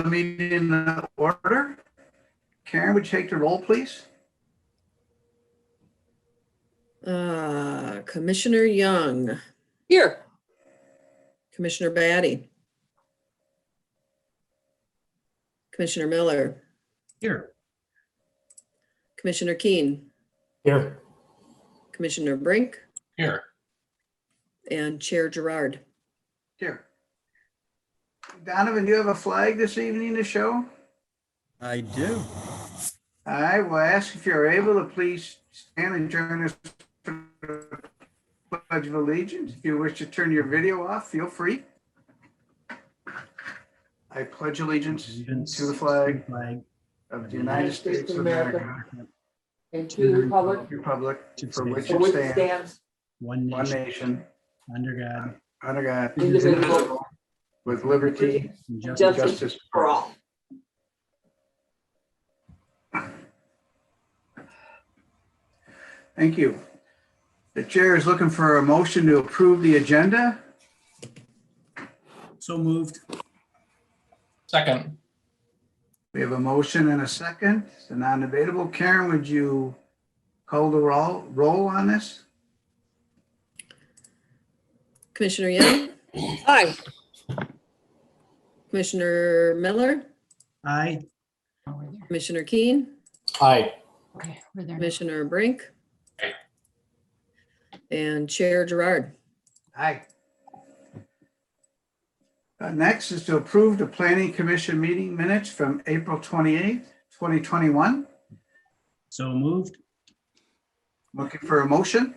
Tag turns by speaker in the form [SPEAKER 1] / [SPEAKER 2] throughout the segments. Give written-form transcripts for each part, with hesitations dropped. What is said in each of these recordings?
[SPEAKER 1] meeting in order. Karen, would you take the roll, please?
[SPEAKER 2] Commissioner Young,
[SPEAKER 3] Here.
[SPEAKER 2] Commissioner Batty, Commissioner Miller,
[SPEAKER 4] Here.
[SPEAKER 2] Commissioner Keen,
[SPEAKER 4] Here.
[SPEAKER 2] Commissioner Brink,
[SPEAKER 4] Here.
[SPEAKER 2] and Chair Gerard.
[SPEAKER 1] Here. Donovan, do you have a flag this evening to show?
[SPEAKER 5] I do.
[SPEAKER 1] I will ask if you're able to please stand and join us for the Pledge of Allegiance. If you wish to turn your video off, feel free. I pledge allegiance to the flag of the United States of America
[SPEAKER 3] And to the republic
[SPEAKER 1] Republic for which
[SPEAKER 3] for which
[SPEAKER 1] it
[SPEAKER 3] it
[SPEAKER 1] stands,
[SPEAKER 3] stands,
[SPEAKER 4] One
[SPEAKER 1] one
[SPEAKER 4] nation,
[SPEAKER 1] nation,
[SPEAKER 4] under God,
[SPEAKER 1] under God,
[SPEAKER 3] indivisible,
[SPEAKER 1] with liberty
[SPEAKER 4] and
[SPEAKER 1] and
[SPEAKER 4] justice.
[SPEAKER 1] justice
[SPEAKER 3] for all.
[SPEAKER 1] Thank you. The chair is looking for a motion to approve the agenda.
[SPEAKER 5] So moved.
[SPEAKER 4] Second.
[SPEAKER 1] We have a motion and a second. It's a non-debatable. Karen, would you call the roll on this?
[SPEAKER 2] Commissioner Young,
[SPEAKER 3] Aye.
[SPEAKER 2] Commissioner Miller,
[SPEAKER 4] Aye.
[SPEAKER 2] Commissioner Keen,
[SPEAKER 4] Aye.
[SPEAKER 3] Okay, we're there.
[SPEAKER 2] Commissioner Brink,
[SPEAKER 4] Aye.
[SPEAKER 2] and Chair Gerard.
[SPEAKER 1] Aye. Next is to approve the Planning Commission meeting minutes from April 28th, 2021.
[SPEAKER 4] So moved.
[SPEAKER 1] Looking for a motion.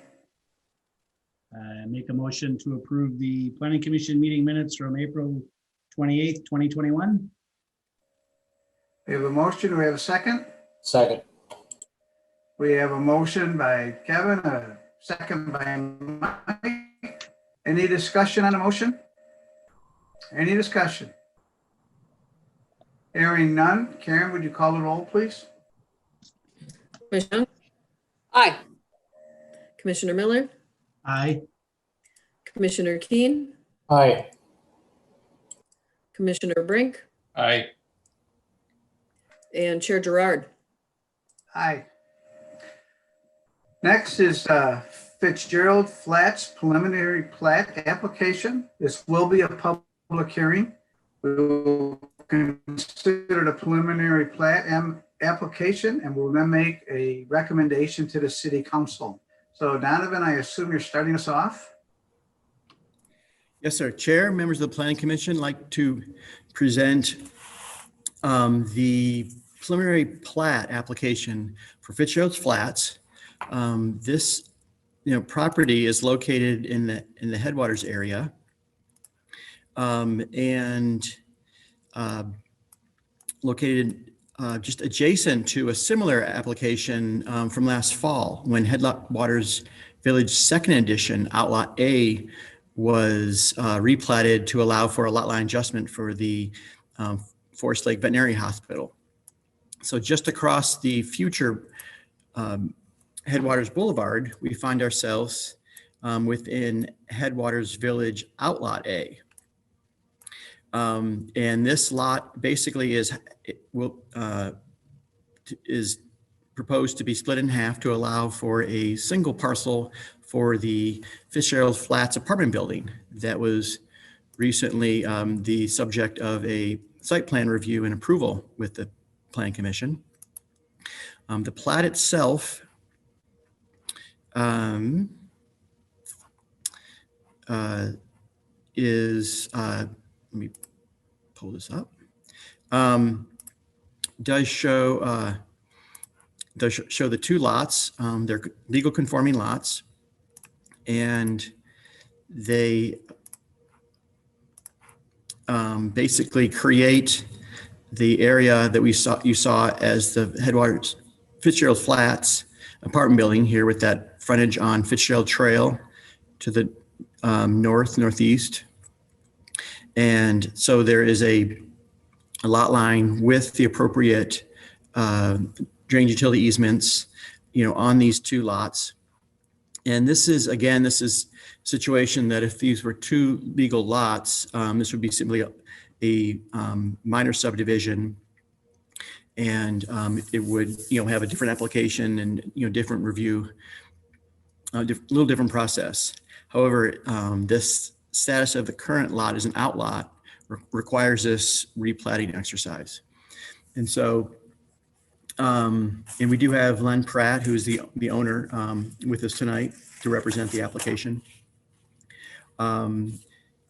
[SPEAKER 4] Make a motion to approve the Planning Commission meeting minutes from April 28th, 2021.
[SPEAKER 1] We have a motion. Do we have a second?
[SPEAKER 6] Second.
[SPEAKER 1] We have a motion by Kevin, a second by Mike. Any discussion on the motion? Any discussion? Hearing none. Karen, would you call the roll, please?
[SPEAKER 2] Commissioner Young,
[SPEAKER 3] Aye.
[SPEAKER 2] Commissioner Miller,
[SPEAKER 4] Aye.
[SPEAKER 2] Commissioner Keen,
[SPEAKER 6] Aye.
[SPEAKER 2] Commissioner Brink,
[SPEAKER 4] Aye.
[SPEAKER 2] and Chair Gerard.
[SPEAKER 1] Aye. Next is Fitzgerald Flats preliminary plat application. This will be a public hearing. We will consider the preliminary plat application and will then make a recommendation to the city council. So Donovan, I assume you're starting us off?
[SPEAKER 5] Yes, sir. Chair, members of the Planning Commission, like to present the preliminary plat application for Fitzgerald's Flats. This, property is located in the headwaters area, and located just adjacent to a similar application from last fall when Headwaters Village Second Edition Outlot A was replatted to allow for a lot line adjustment for the Forest Lake Veterinary Hospital. So just across the future Headwaters Boulevard, we find ourselves within Headwaters Village Outlot A. And this lot basically is proposed to be split in half to allow for a single parcel for the Fitzgerald Flats apartment building that was recently the subject of a site plan review and approval with the Planning Commission. The plat itself is, let me pull this up, does show the two lots. They're legal conforming lots, and they basically create the area that you saw as the Headwaters Fitzgerald Flats apartment building here with that frontage on Fitzgerald Trail to the northeast. And so there is a lot line with the appropriate drainage utility easements, on these two lots. And this is a situation that if these were two legal lots, this would be simply a minor subdivision, and it would, have a different application and, different review, little different process. However, this status of the current lot as an outlot requires this replatting exercise. And so, and we do have Len Pratt, who is the owner, with us tonight to represent the application. And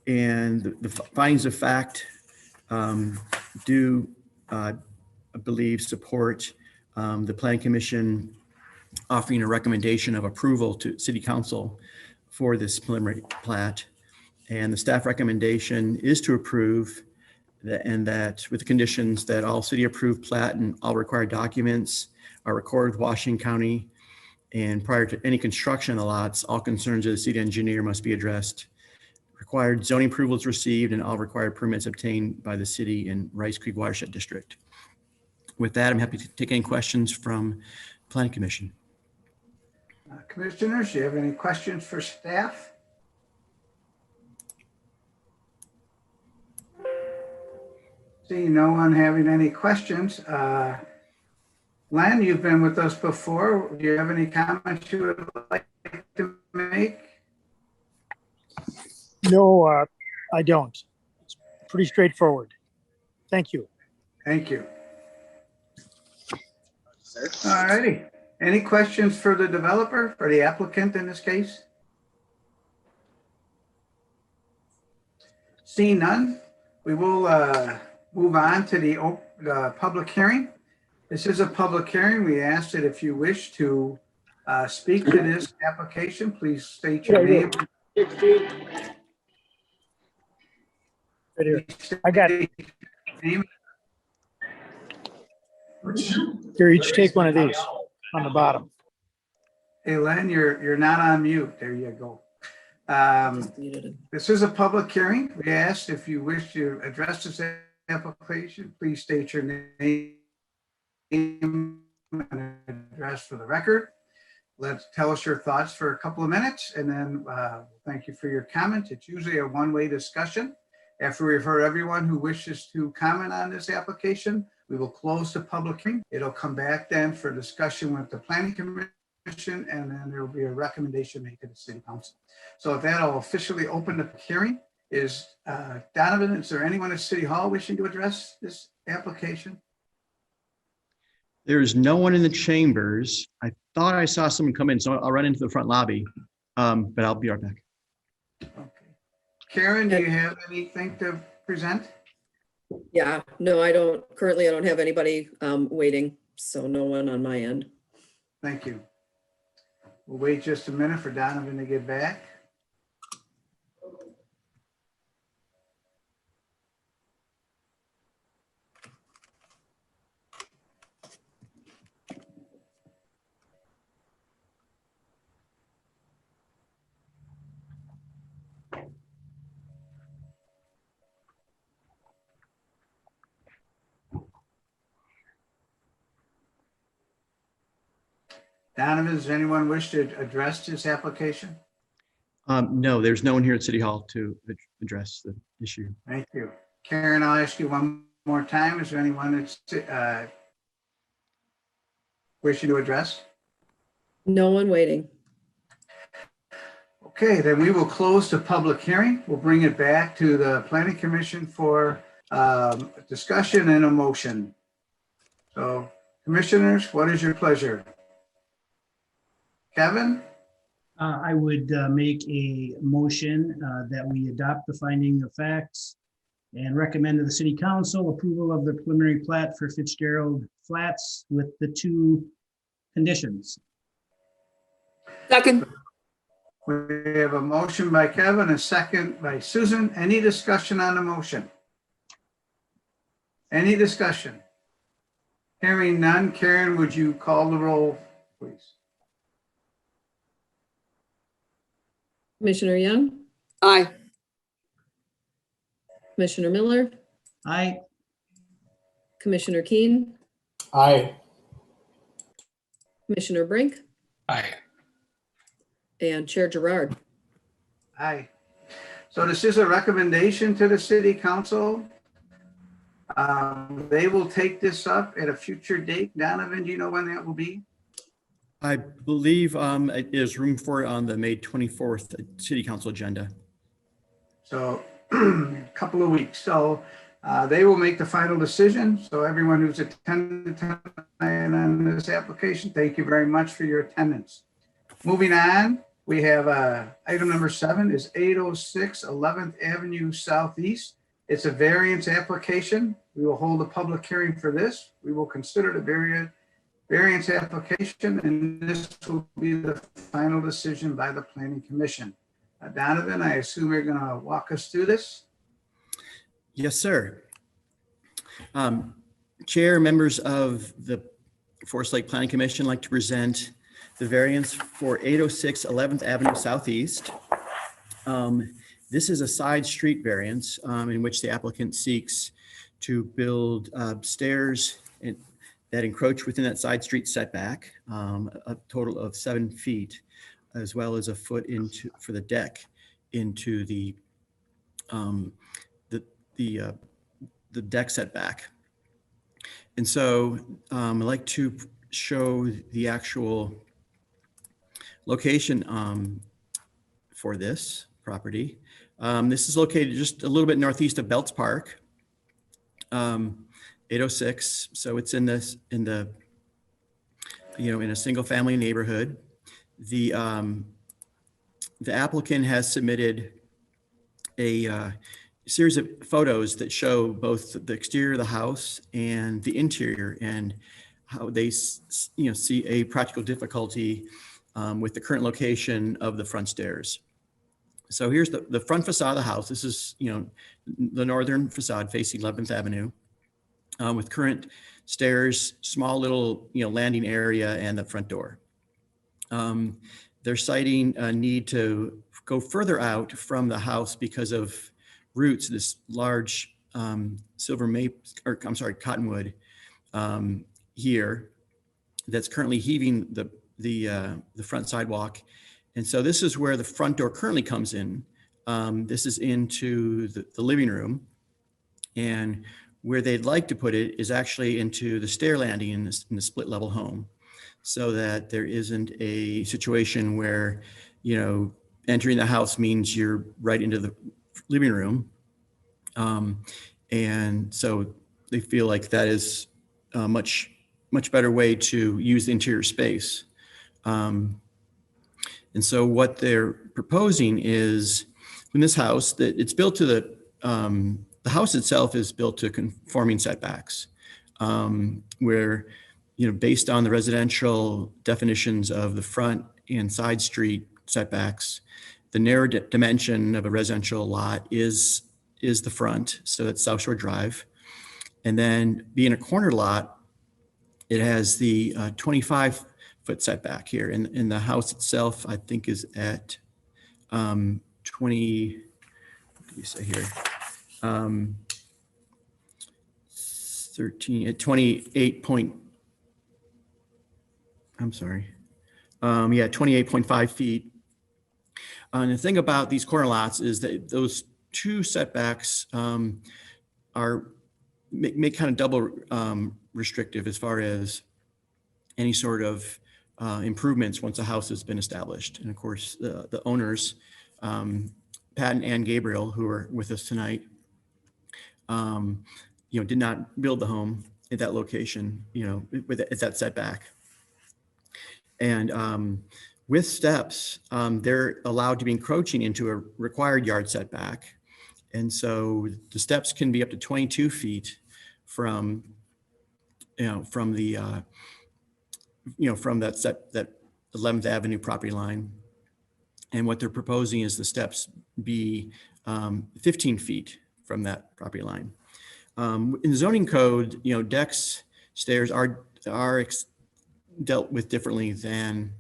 [SPEAKER 5] the findings of fact do, I believe, support the Planning Commission offering a recommendation of approval to City Council for this preliminary plat. And the staff recommendation is to approve and that with the conditions that all city approved plat and all required documents are recorded with Washington County. And prior to any construction of the lots, all concerns of the city engineer must be addressed. Required zoning approvals received and all required permits obtained by the city in Rice Creek Watershed District. With that, I'm happy to take any questions from Planning Commission.
[SPEAKER 1] Commissioners, do you have any questions for staff? See no one having any questions. Len, you've been with us before. Do you have any comments you would like to make?
[SPEAKER 6] No, I don't. It's pretty straightforward. Thank you.
[SPEAKER 1] Thank you. All righty. Any questions for the developer, for the applicant in this case? Seeing none, we will move on to the public hearing. This is a public hearing. We ask that if you wish to speak to this application, please state your name.
[SPEAKER 6] Right here. I got it.
[SPEAKER 1] Name.
[SPEAKER 6] Here, each take one of these on the bottom.
[SPEAKER 1] Hey, Len, you're not on mute. There you go. This is a public hearing. We asked if you wish to address this application, please state your name and address for the record. Tell us your thoughts for a couple of minutes, and then thank you for your comment. It's usually a one-way discussion. After we've heard everyone who wishes to comment on this application, we will close the public hearing. It'll come back then for discussion with the Planning Commission, and then there will be a recommendation made to the City Council. So with that, I'll officially open the hearing. Donovan, is there anyone at City Hall wishing to address this application?
[SPEAKER 5] There is no one in the chambers. I thought I saw someone come in, so I'll run into the front lobby, but I'll be right back.
[SPEAKER 1] Okay. Karen, do you have anything to present?
[SPEAKER 2] Yeah, no, I don't, currently I don't have anybody waiting, so no one on my end.
[SPEAKER 1] Thank you. We'll wait just a minute for Donovan to get back. Donovan, does anyone wish to address this application?
[SPEAKER 5] No, there's no one here at City Hall to address the issue.
[SPEAKER 1] Thank you. Karen, I'll ask you one more time. Is there anyone that's wishing to address?
[SPEAKER 2] No one waiting.
[SPEAKER 1] Okay, then we will close the public hearing. We'll bring it back to the Planning Commission for discussion and a motion. So, commissioners, what is your pleasure? Kevin?
[SPEAKER 4] I would make a motion that we adopt the finding of facts and recommend to the City Council approval of the preliminary plat for Fitzgerald Flats with the 2 conditions.
[SPEAKER 3] Second.
[SPEAKER 1] We have a motion by Kevin, a second by Susan. Any discussion on the motion? Any discussion? Hearing none. Karen, would you call the roll, please?
[SPEAKER 2] Commissioner Young,
[SPEAKER 3] Aye.
[SPEAKER 2] Commissioner Miller,
[SPEAKER 4] Aye.
[SPEAKER 2] Commissioner Keen,
[SPEAKER 7] Aye.
[SPEAKER 2] Commissioner Brink,
[SPEAKER 7] Aye.
[SPEAKER 2] and Chair Gerard.
[SPEAKER 1] Aye. So this is a recommendation to the City Council They will take this up at a future date. Donovan, do you know when that will be?
[SPEAKER 5] I believe there's room for it on the May 24th City Council agenda.
[SPEAKER 1] So a couple of weeks. So they will make the final decision. So everyone who's attended tonight on this application, thank you very much for your attendance. Moving on, we have item number 7 is 806 11th Avenue Southeast. It's a variance application. We will hold a public hearing for this. We will consider the variance application, and this will be the final decision by the Planning Commission. Donovan, I assume you're going to walk us through this?
[SPEAKER 5] Yes, sir. Chair, members of the Forest Lake Planning Commission, like to present the variance for 806 11th Avenue Southeast. This is a side street variance in which the applicant seeks to build stairs that encroach within that side street setback, a total of 7 feet, as well as a foot for the deck into the deck setback. And so I'd like to show the actual location for this property. This is located just a little bit northeast of Belts Park, 806. So it's in a single family neighborhood. The applicant has submitted a series of photos that show both the exterior of the house and the interior, and how they see a practical difficulty with the current location of the front stairs. So here's the front facade of the house. This is the northern facade facing 11th Avenue with current stairs, small little landing area, and the front door. They're citing a need to go further out from the house because of roots, this large cottonwood here that's currently heaving the front sidewalk. And so this is where the front door currently comes in. This is into the living room, and where they'd like to put it is actually into the stair landing in the split level home, so that there isn't a situation where, entering the house means you're right into the living room. And so they feel like that is a much better way to use the interior space. And so what they're proposing is, in this house, that it's built to the house itself is built to conforming setbacks, where, based on the residential definitions of the front and side street setbacks, the narrow dimension of a residential lot is the front, so that's South Shore Drive. And then, being a corner lot, it has the 25-foot setback here. And the house itself, I think, is at 20, what do you say here? 13 at 28 point, I'm sorry. 28.5 feet. And the thing about these corner lots is that those two setbacks make kind of double restrictive as far as any sort of improvements once a house has been established. And of course, the owners, Pat and Ann Gabriel, who are with us tonight, did not build the home at that location, at that setback. And with steps, they're allowed to be encroaching into a required yard setback. And so the steps can be up to 22 feet from that 11th Avenue property line. And what they're proposing is the steps be 15 feet from that property line. In the zoning code, decks, stairs are dealt with differently than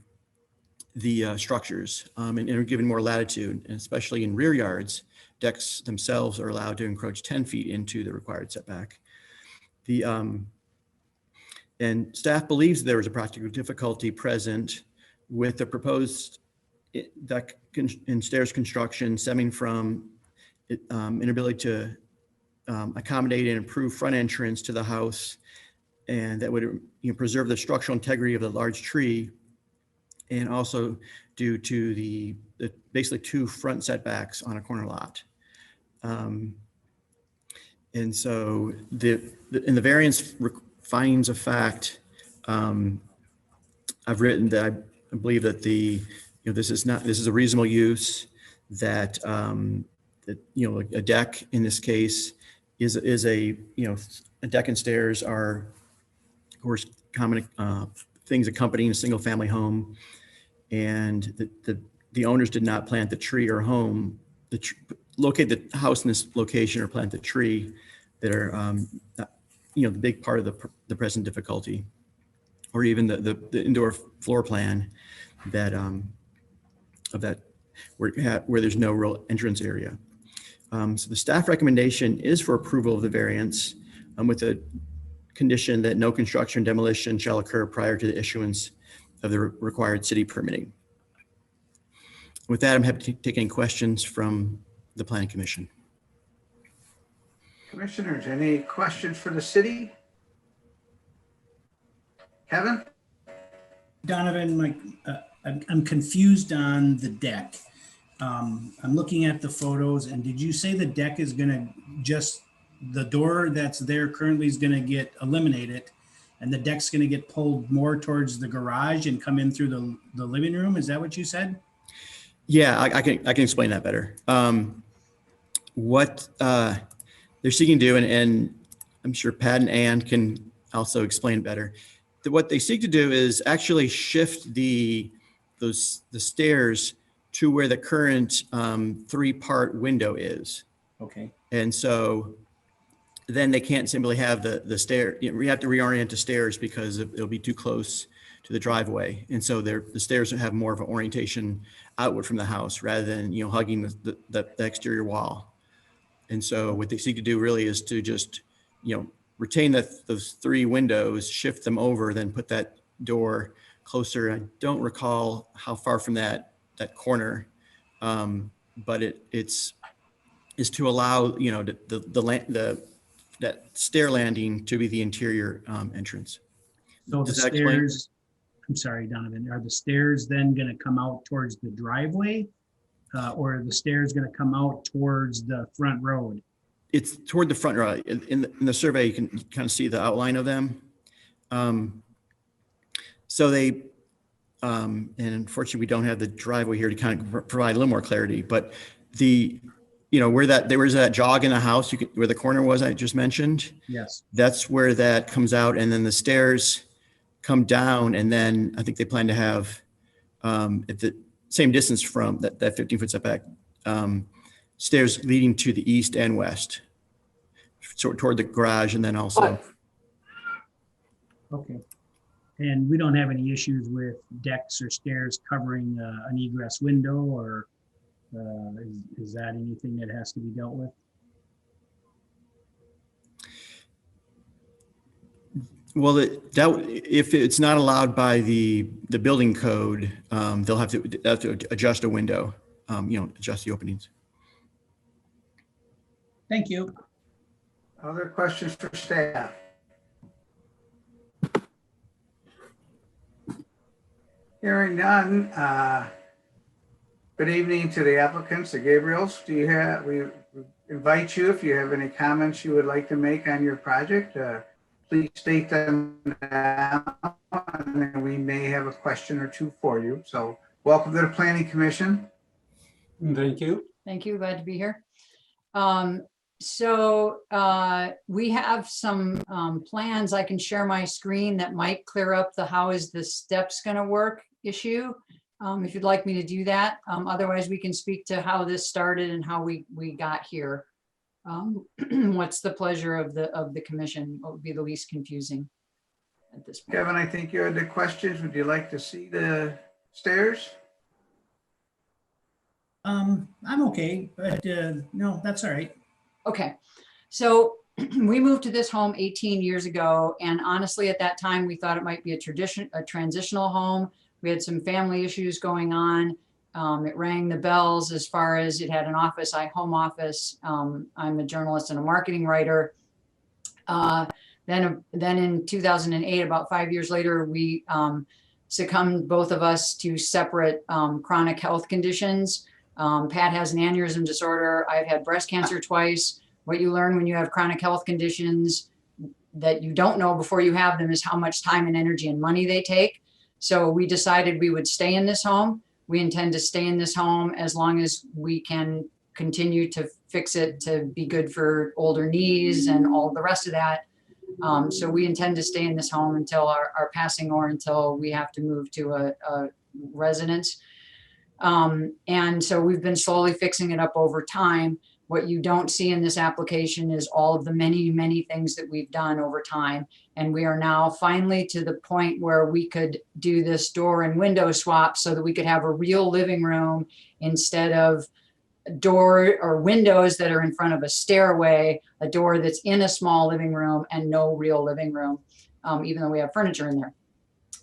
[SPEAKER 5] the structures, and are given more latitude, and especially in rear yards. Decks themselves are allowed to encroach 10 feet into the required setback. And staff believes there was a practical difficulty present with the proposed deck and stairs construction stemming from inability to accommodate and improve front entrance to the house, and that would preserve the structural integrity of the large tree, and also due to the basically 2 front setbacks on a corner lot. And so in the variance findings of fact, I've written that I believe that this is a reasonable use, that a deck in this case is a deck and stairs are, of course, common things accompanying a single family home, and the owners did not plant the tree or home, locate the house in this location or plant the tree that are the big part of the present difficulty, or even the indoor floor plan that of that where there's no real entrance area. So the staff recommendation is for approval of the variance, with the condition that no construction demolition shall occur prior to the issuance of the required city permitting. With that, I'm happy to take any questions from the Planning Commission.
[SPEAKER 1] Commissioners, any questions for the city? Kevin?
[SPEAKER 4] Donovan, I'm confused on the deck. I'm looking at the photos, and did you say the deck is gonna the door that's there currently is gonna get eliminated, and the deck's gonna get pulled more towards the garage and come in through the living room? Is that what you said?
[SPEAKER 5] Yeah, I can explain that better. What they're seeking to do, and I'm sure Pat and Ann can also explain better. What they seek to do is actually shift the stairs to where the current 3-part window is.
[SPEAKER 4] Okay.
[SPEAKER 5] And so then they can't simply have the stair. We have to reorient the stairs because it'll be too close to the driveway. And so the stairs have more of an orientation outward from the house rather than hugging the exterior wall. And so what they seek to do really is to just retain those 3 windows, shift them over, then put that door closer. I don't recall how far from that corner, but it's to allow that stair landing to be the interior entrance.
[SPEAKER 4] So the
[SPEAKER 5] Does that explain?
[SPEAKER 4] stairs, I'm sorry, Donovan, are the stairs then gonna come out towards the driveway? Or are the stairs gonna come out towards the front road?
[SPEAKER 5] It's toward the front row. In the survey, you can kind of see the outline of them. So they, and unfortunately, we don't have the driveway here to kind of provide a little more clarity, but where there was that jog in the house, where the corner was, I just mentioned.
[SPEAKER 4] Yes.
[SPEAKER 5] That's where that comes out, and then the stairs come down, and then I think they plan to have at the same distance from that 15-foot setback, stairs leading to the east and west, so toward the garage, and then also.
[SPEAKER 4] Okay. And we don't have any issues with decks or stairs covering an egress window, or is that anything that has to be dealt with?
[SPEAKER 5] Well, if it's not allowed by the building code, they'll have to adjust a window, adjust the openings.
[SPEAKER 4] Thank you.
[SPEAKER 1] Other questions for staff? Hearing none. Good evening to the applicants, the Gabriels. We invite you, if you have any comments you would like to make on your project, please state them now, and then we may have a question or two for you. So welcome to the Planning Commission.
[SPEAKER 7] Thank you.
[SPEAKER 3] Thank you. Glad to be here. We have some plans. I can share my screen that might clear up the how is the steps going to work issue. If you'd like me to do that. Otherwise, we can speak to how this started and how we got here. What's the pleasure of the commission? What would be the least confusing at this point?
[SPEAKER 1] Kevin, I think you had the questions. Would you like to see the stairs?
[SPEAKER 4] I'm okay, but no, that's all right.
[SPEAKER 3] Okay, so we moved to this home 18 years ago, and honestly, at that time, we thought it might be a transitional home. We had some family issues going on, It rang the bells as far as it had an office, home office. I'm a journalist and a marketing writer. Then in 2008, about 5 years later, we succumbed, both of us, to separate chronic health conditions. Pat has an aneurysm disorder. I've had breast cancer twice. What you learn when you have chronic health conditions that you don't know before you have them is how much time and energy and money they take. So we decided we would stay in this home. We intend to stay in this home as long as we can continue to fix it to be good for older knees and all the rest of that. So we intend to stay in this home until our passing, or until we have to move to a residence. And so we've been slowly fixing it up over time. What you don't see in this application is all of the many, many things that we've done over time. And we are now finally to the point where we could do this door and window swap so that we could have a real living room instead of door or windows that are in front of a stairway, a door that's in a small living room, and no real living room, even though we have furniture in there.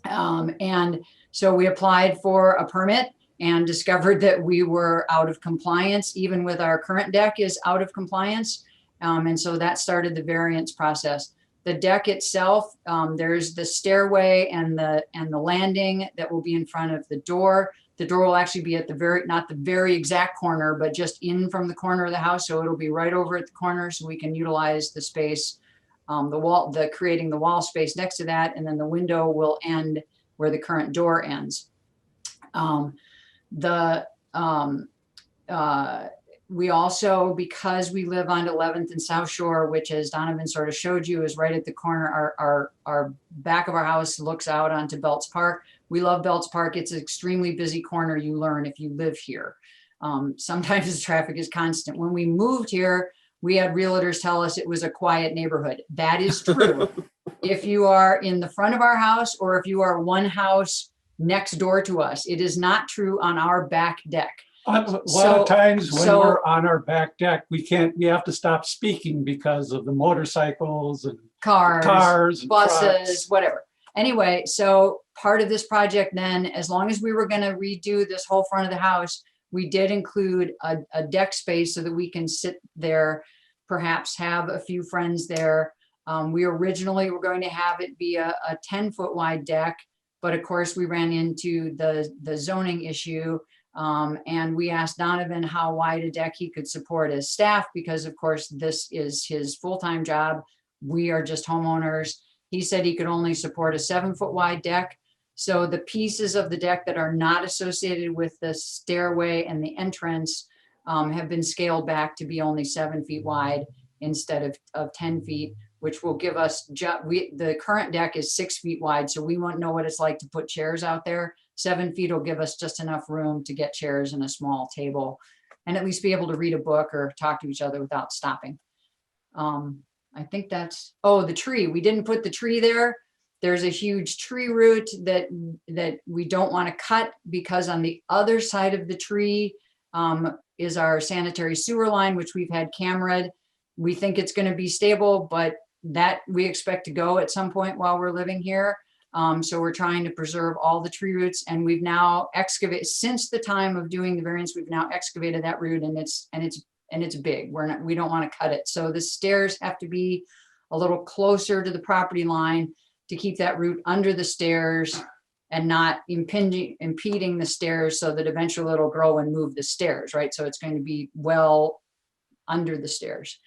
[SPEAKER 3] And so we applied for a permit and discovered that we were out of compliance. Even with our current deck is out of compliance. And so that started the variance process. The deck itself, there's the stairway and the landing that will be in front of the door. The door will actually be at the not the very exact corner, but just in from the corner of the house. So it'll be right over at the corner, so we can utilize the space, creating the wall space next to that. And then the window will end where the current door ends. We also, because we live on 11th and South Shore, which, as Donovan sort of showed you, is right at the corner, our back of our house looks out onto Belts Park. We love Belts Park. It's an extremely busy corner, you learn, if you live here. Sometimes the traffic is constant. When we moved here, we had realtors tell us it was a quiet neighborhood. That is true. If you are in the front of our house, or if you are one house next door to us, it is not true on our back deck.
[SPEAKER 7] A lot of times when we're on our back deck, we have to stop speaking because of the motorcycles and cars and
[SPEAKER 3] buses,
[SPEAKER 7] trucks.
[SPEAKER 3] whatever. Anyway, so part of this project then, as long as we were going to redo this whole front of the house, we did include a deck space so that we can sit there, perhaps have a few friends there. We originally were going to have it be a 10-foot wide deck, but of course we ran into the zoning issue. And we asked Donovan how wide a deck he could support as staff, because of course this is his full-time job. We are just homeowners. He said he could only support a 7-foot wide deck. So the pieces of the deck that are not associated with the stairway and the entrance have been scaled back to be only 7 feet wide instead of 10 feet, which will give us, the current deck is 6 feet wide. So we won't know what it's like to put chairs out there. 7 feet will give us just enough room to get chairs and a small table, and at least be able to read a book or talk to each other without stopping. I think that's, oh, the tree. We didn't put the tree there. There's a huge tree root that we don't want to cut, because on the other side of the tree is our sanitary sewer line, which we've had cameraed. We think it's going to be stable, but that we expect to go at some point while we're living here. So we're trying to preserve all the tree roots, and we've now excavated, since the time of doing the variance, we've now excavated that root, and it's big. We don't want to cut it. So the stairs have to be a little closer to the property line to keep that root under the stairs and not impeding the stairs, so that eventually it'll grow and move the stairs, right? So it's going to be well under the stairs.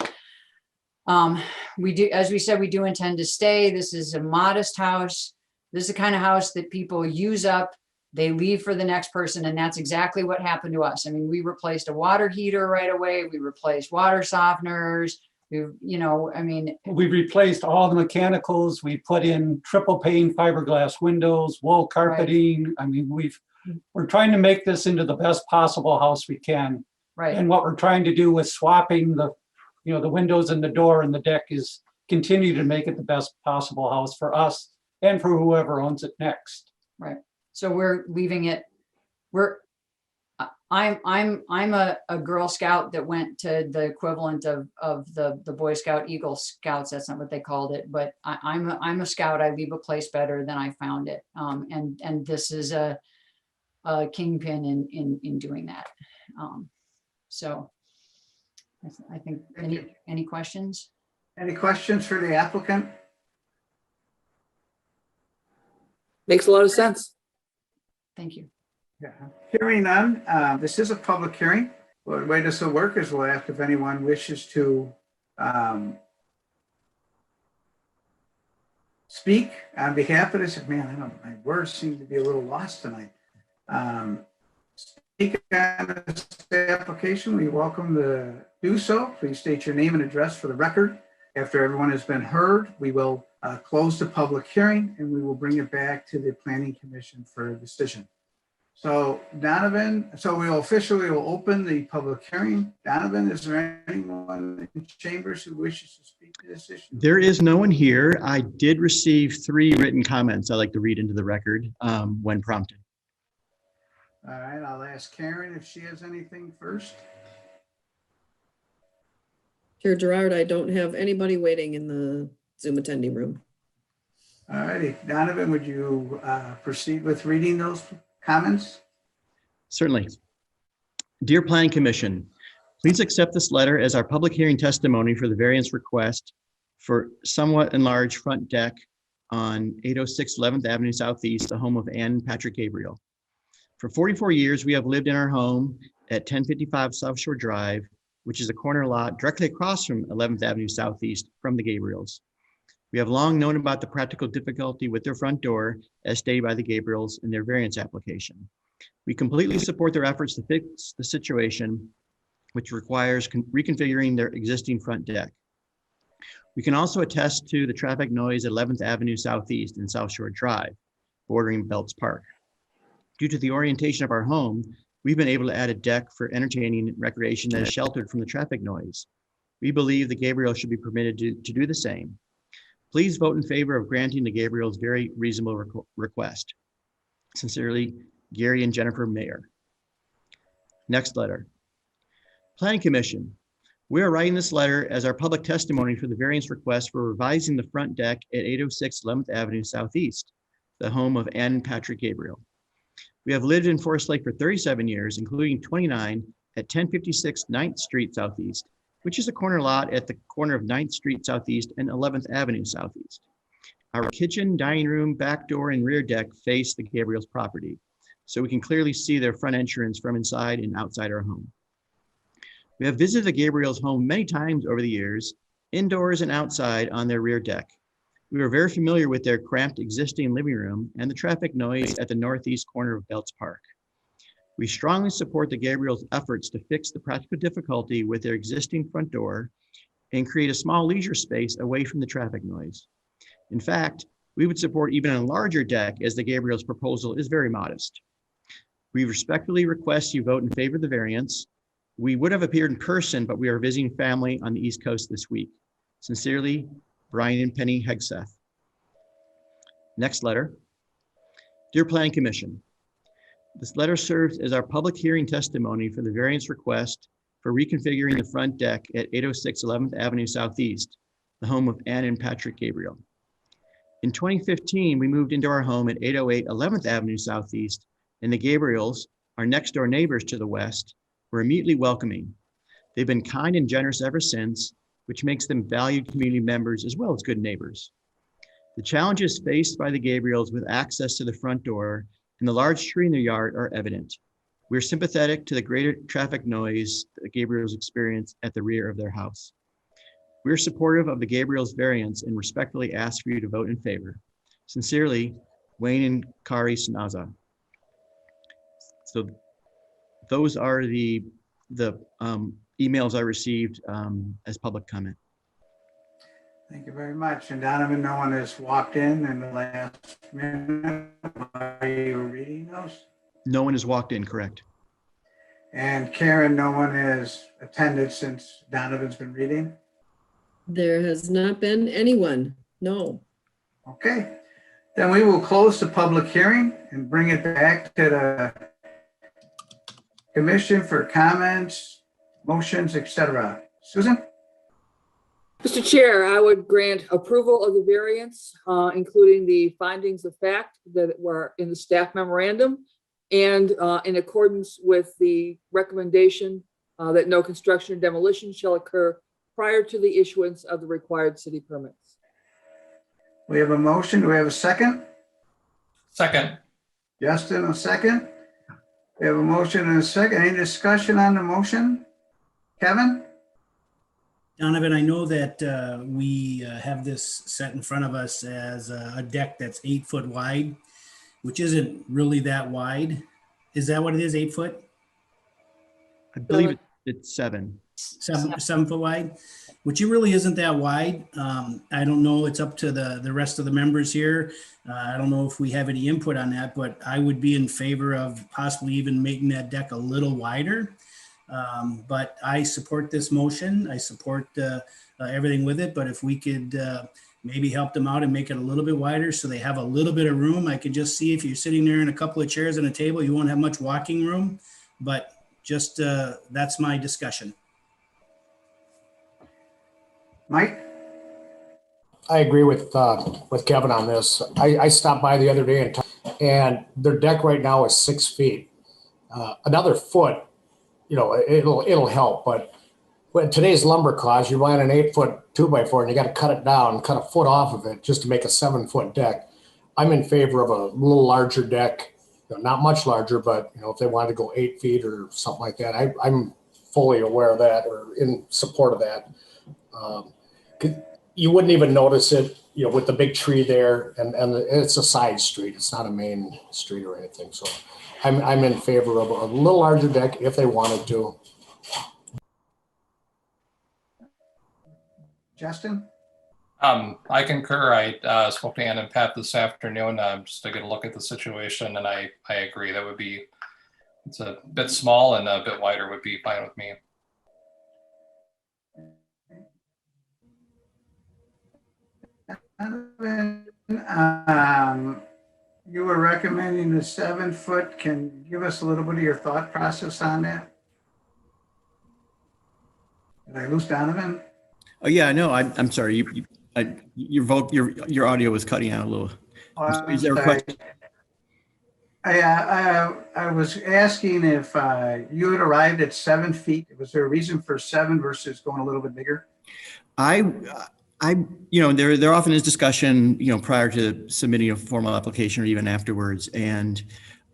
[SPEAKER 3] We do, as we said, we do intend to stay. This is a modest house. This is the kind of house that people use up, they leave for the next person, and that's exactly what happened to us. I mean, we replaced a water heater right away. We replaced water softeners. We
[SPEAKER 7] replaced all the mechanicals. We put in triple pane fiberglass windows, wool carpeting. Right. I mean, we're trying to make this into the best possible house we can.
[SPEAKER 3] Right.
[SPEAKER 7] And what we're trying to do with swapping the windows and the door and the deck is continue to make it the best possible house for us and for whoever owns it next.
[SPEAKER 3] Right. So we're leaving it. I'm a Girl Scout that went to the equivalent of the Boy Scout Eagle Scouts. That's not what they called it, but I'm a Scout. I leave a place better than I found it. And this is a kingpin in doing that. So I think, any questions?
[SPEAKER 1] Any questions for the applicant?
[SPEAKER 8] Makes a lot of sense.
[SPEAKER 3] Thank you.
[SPEAKER 1] Yeah. Hearing none, this is a public hearing. Well, the way this will work is we'll ask if anyone wishes to speak on behalf of this. Man, my words seem to be a little lost tonight. Speak on this application, we welcome to do so. Please state your name and address for the record. After everyone has been heard, we will close the public hearing and we will bring it back to the Planning Commission for a decision. So Donovan, we will officially open the public hearing. Donovan, is there anyone in chambers who wishes to speak to this issue?
[SPEAKER 5] There is no one here. I did receive 3 written comments I'd like to read into the record when prompted.
[SPEAKER 1] All right, I'll ask Karen if she has anything first.
[SPEAKER 2] Chair Gerard, I don't have anybody waiting in the Zoom attendee room.
[SPEAKER 1] All righty, Donovan, would you proceed with reading those comments?
[SPEAKER 5] Certainly. Dear Planning Commission, please accept this letter as our public hearing testimony for the variance request for somewhat enlarged front deck on 806 11th Avenue Southeast, the home of Ann and Patrick Gabriel. For 44 years, we have lived in our home at 1055 South Shore Drive, which is a corner lot directly across from 11th Avenue Southeast from the Gabriels. We have long known about the practical difficulty with their front door, as stated by the Gabriels in their variance application. We completely support their efforts to fix the situation, which requires reconfiguring their existing front deck. We can also attest to the traffic noise at 11th Avenue Southeast and South Shore Drive, bordering Belts Park. Due to the orientation of our home, we've been able to add a deck for entertaining and recreation that is sheltered from the traffic noise. We believe the Gabriels should be permitted to do the same. Please vote in favor of granting the Gabriels' very reasonable request. Sincerely, Gary and Jennifer Mayer. Next letter. Planning Commission. We are writing this letter as our public testimony for the variance request for revising the front deck at 806 11th Avenue Southeast, the home of Ann and Patrick Gabriel. We have lived in Forest Lake for 37 years, including 29 at 1056 9th Street Southeast, which is a corner lot at the corner of 9th Street Southeast and 11th Avenue Southeast. Our kitchen, dining room, back door, and rear deck face the Gabriel's property, so we can clearly see their front entrance from inside and outside our home. We have visited the Gabriel's home many times over the years, indoors and outside on their rear deck. We are very familiar with their cramped existing living room and the traffic noise at the northeast corner of Belts Park. We strongly support the Gabriel's efforts to fix the practical difficulty with their existing front door and create a small leisure space away from the traffic noise. In fact, we would support even a larger deck, as the Gabriel's proposal is very modest. We respectfully request you vote in favor of the variance. We would have appeared in person, but we are visiting family on the East Coast this week. Sincerely, Brian and Penny Hegseth. Next letter. Dear Planning Commission, this letter serves as our public hearing testimony for the variance request for reconfiguring the front deck at 806 11th Avenue Southeast, the home of Ann and Patrick Gabriel. In 2015, we moved into our home at 808 11th Avenue Southeast, and the Gabriels, our next door neighbors to the west, were immediately welcoming. They've been kind and generous ever since, which makes them valued community members as well as good neighbors. The challenges faced by the Gabriels with access to the front door and the large tree in their yard are evident. We're sympathetic to the greater traffic noise the Gabriels experience at the rear of their house. We're supportive of the Gabriels' variance and respectfully ask for you to vote in favor. Sincerely, Wayne and Kari Snaza. So those are the emails I received as public comment.
[SPEAKER 1] Thank you very much. And Donovan, no one has walked in the last minute while you were reading those?
[SPEAKER 5] No one has walked in, correct?
[SPEAKER 1] And Karen, no one has attended since Donovan's been reading?
[SPEAKER 2] There has not been anyone, no.
[SPEAKER 1] Okay, then we will close the public hearing and bring it back to the commission for comments, motions, etc. Susan?
[SPEAKER 8] Mr. Chair, I would grant approval of the variance, including the findings of fact that were in the staff memorandum and in accordance with the recommendation that no construction or demolition shall occur prior to the issuance of the required city permits.
[SPEAKER 1] We have a motion. Do we have a second?
[SPEAKER 9] Second.
[SPEAKER 1] Justin, a second. We have a motion and a second. Any discussion on the motion? Kevin?
[SPEAKER 4] Donovan, I know that we have this set in front of us as a deck that's 8 foot wide, which isn't really that wide. Is that what it is, 8 foot?
[SPEAKER 5] I believe it's 7.
[SPEAKER 4] 7 foot wide, which really isn't that wide. I don't know, it's up to the rest of the members here. I don't know if we have any input on that, but I would be in favor of possibly even making that deck a little wider. But I support this motion. I support everything with it, but if we could maybe help them out and make it a little bit wider so they have a little bit of room. I could just see if you're sitting there in a couple of chairs and a table, you won't have much walking room, but just that's my discussion.
[SPEAKER 1] Mike?
[SPEAKER 10] I agree with Kevin on this. I stopped by the other day and their deck right now is 6 feet. Another foot, it'll help, but with today's lumber cost, you're buying an 8 foot 2x4 and you got to cut it down, cut a foot off of it just to make a 7 foot deck. I'm in favor of a little larger deck, not much larger, but if they wanted to go 8 feet or something like that, I'm fully aware of that or in support of that. You wouldn't even notice it, with the big tree there, and it's a side street. It's not a main street or anything. So I'm in favor of a little larger deck if they wanted to.
[SPEAKER 1] Justin?
[SPEAKER 9] I concur. I spoke to Ann and Pat this afternoon just to get a look at the situation, and I agree. That would be, it's a bit small and a bit wider would be fine with me.
[SPEAKER 1] You were recommending the 7 foot. Can you give us a little bit of your thought process on that? Did I lose Donovan?
[SPEAKER 5] Oh yeah, no, I'm sorry. Your audio was cutting out a little. Is there a question?
[SPEAKER 1] I was asking if you had arrived at 7 feet. Was there a reason for 7 versus going a little bit bigger?
[SPEAKER 5] There often is discussion, prior to submitting a formal application or even afterwards. And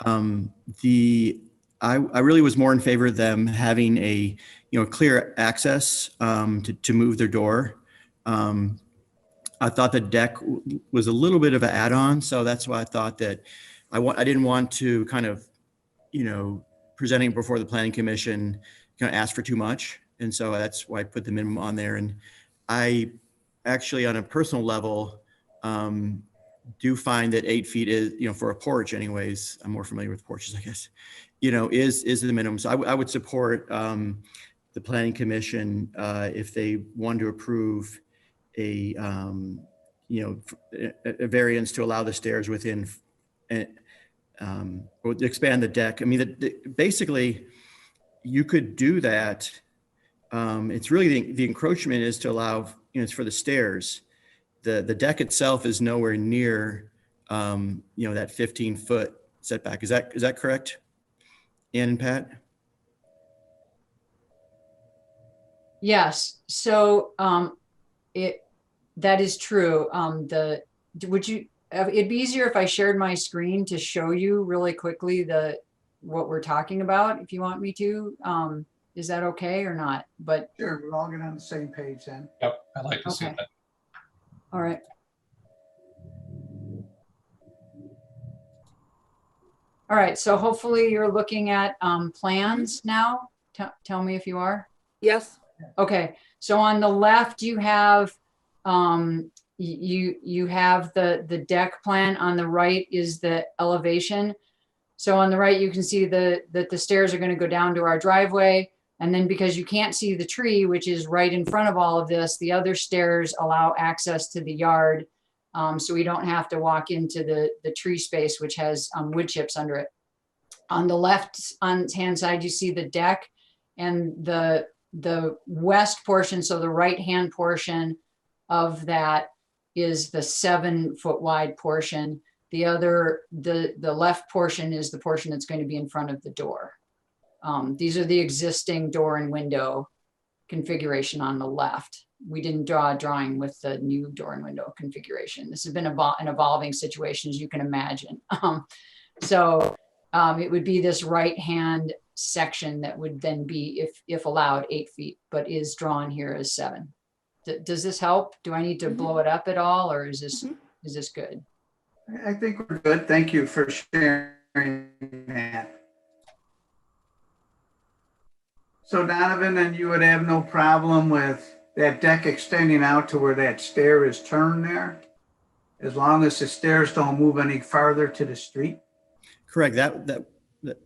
[SPEAKER 5] I really was more in favor of them having a, clear access to move their door. I thought the deck was a little bit of an add-on. So that's why I thought that I didn't want to kind of, presenting before the planning commission, ask for too much. And so that's why I put the minimum on there. And I actually, on a personal level, do find that 8 feet is, for a porch anyways, I'm more familiar with porches, I guess, is the minimum. So I would support the planning commission if they want to approve a variance to allow the stairs within, or expand the deck. I mean, basically, you could do that. It's really the encroachment is to allow, it's for the stairs. The deck itself is nowhere near, that 15-foot setback. Is that correct, Ann and Pat?
[SPEAKER 3] Yes, so that is true. It'd be easier if I shared my screen to show you really quickly what we're talking about, if you want me to. Is that okay or not? But
[SPEAKER 1] sure, we'll all get on the same page then.
[SPEAKER 9] Yep, I'd like to see that.
[SPEAKER 3] All right. All right, so hopefully you're looking at plans now. Tell me if you are.
[SPEAKER 8] Yes.
[SPEAKER 3] Okay, so on the left you have you have the deck plan. On the right is the elevation. So on the right you can see that the stairs are going to go down to our driveway. And then because you can't see the tree, which is right in front of all of this, the other stairs allow access to the yard. So we don't have to walk into the tree space, which has wood chips under it. On the left hand side, you see the deck, and the west portion, so the right-hand portion of that is the 7 foot wide portion. The other, the left portion is the portion that's going to be in front of the door. These are the existing door and window configuration on the left. We didn't draw a drawing with the new door and window configuration. This has been an evolving situation, as you can imagine. It would be this right-hand section that would then be, if allowed, 8 feet, but is drawn here as 7. Does this help? Do I need to blow it up at all, or is this good?
[SPEAKER 1] I think we're good. Thank you for sharing that. So Donovan, and you would have no problem with that deck extending out to where that stair is turned there? As long as the stairs don't move any farther to the street?
[SPEAKER 5] Correct. That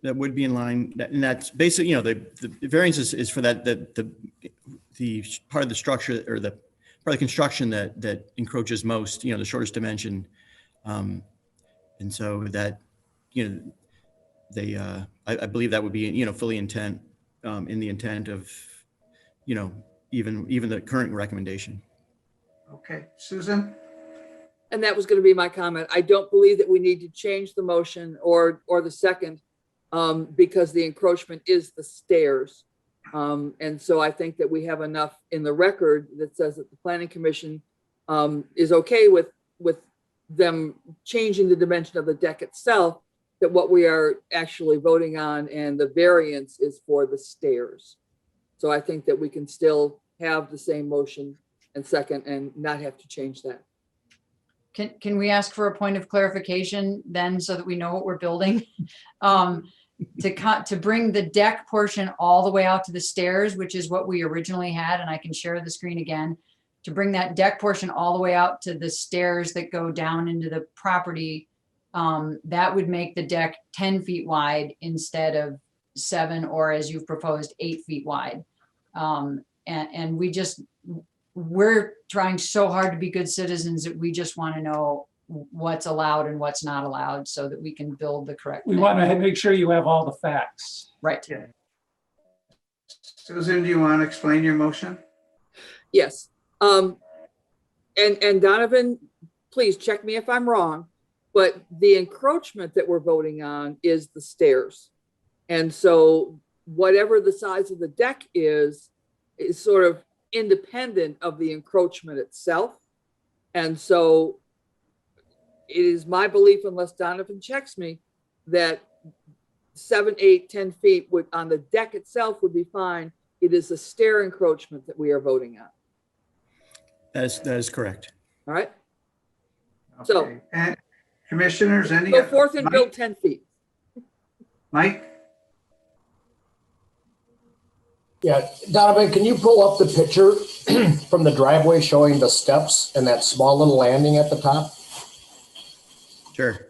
[SPEAKER 5] would be in line. And that's basically, the variance is for that, the part of the structure or the part of the construction that encroaches most, the shortest dimension. And so that, I believe that would be, fully in the intent of, even the current recommendation.
[SPEAKER 1] Okay, Susan?
[SPEAKER 8] And that was going to be my comment. I don't believe that we need to change the motion or the second because the encroachment is the stairs. And so I think that we have enough in the record that says that the Planning Commission is okay with them changing the dimension of the deck itself, that what we are actually voting on and the variance is for the stairs. So I think that we can still have the same motion and second and not have to change that.
[SPEAKER 3] Can we ask for a point of clarification then, so that we know what we're building? To bring the deck portion all the way out to the stairs, which is what we originally had, and I can share the screen again, to bring that deck portion all the way out to the stairs that go down into the property, that would make the deck 10 feet wide instead of 7, or as you've proposed, 8 feet wide. And we're trying so hard to be good citizens that we just want to know what's allowed and what's not allowed so that we can build the correct
[SPEAKER 7] We
[SPEAKER 3] thing.
[SPEAKER 7] want to make sure you have all the facts.
[SPEAKER 3] Right.
[SPEAKER 1] Yeah. Susan, do you want to explain your motion?
[SPEAKER 8] Yes. And Donovan, please check me if I'm wrong, but the encroachment that we're voting on is the stairs. And so whatever the size of the deck is sort of independent of the encroachment itself. And so it is my belief, unless Donovan checks me, that 7, 8, 10 feet would on the deck itself would be fine. It is the stair encroachment that we are voting on.
[SPEAKER 5] That is correct.
[SPEAKER 8] All right.
[SPEAKER 1] Okay.
[SPEAKER 8] So-
[SPEAKER 1] And commissioners, any?
[SPEAKER 8] Go forth and build 10 feet.
[SPEAKER 1] Mike?
[SPEAKER 10] Yeah, Donovan, can you pull up the picture from the driveway showing the steps and that small little landing at the top?
[SPEAKER 5] Sure.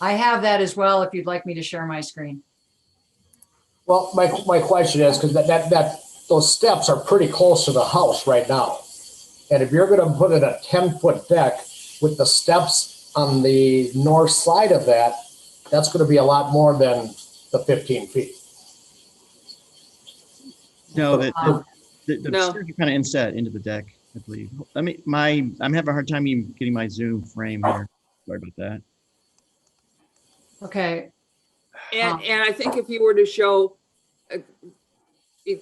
[SPEAKER 3] I have that as well, if you'd like me to share my screen.
[SPEAKER 10] Well, my question is, because those steps are pretty close to the house right now. And if you're gonna put in a 10-foot deck with the steps on the north side of that, that's gonna be a lot more than the 15 feet.
[SPEAKER 5] No, the
[SPEAKER 8] No.
[SPEAKER 5] stairs are kind of inset into the deck, I believe. I'm having a hard time even getting my Zoom frame here. Sorry about that.
[SPEAKER 3] Okay.
[SPEAKER 8] And I think if you were to show, if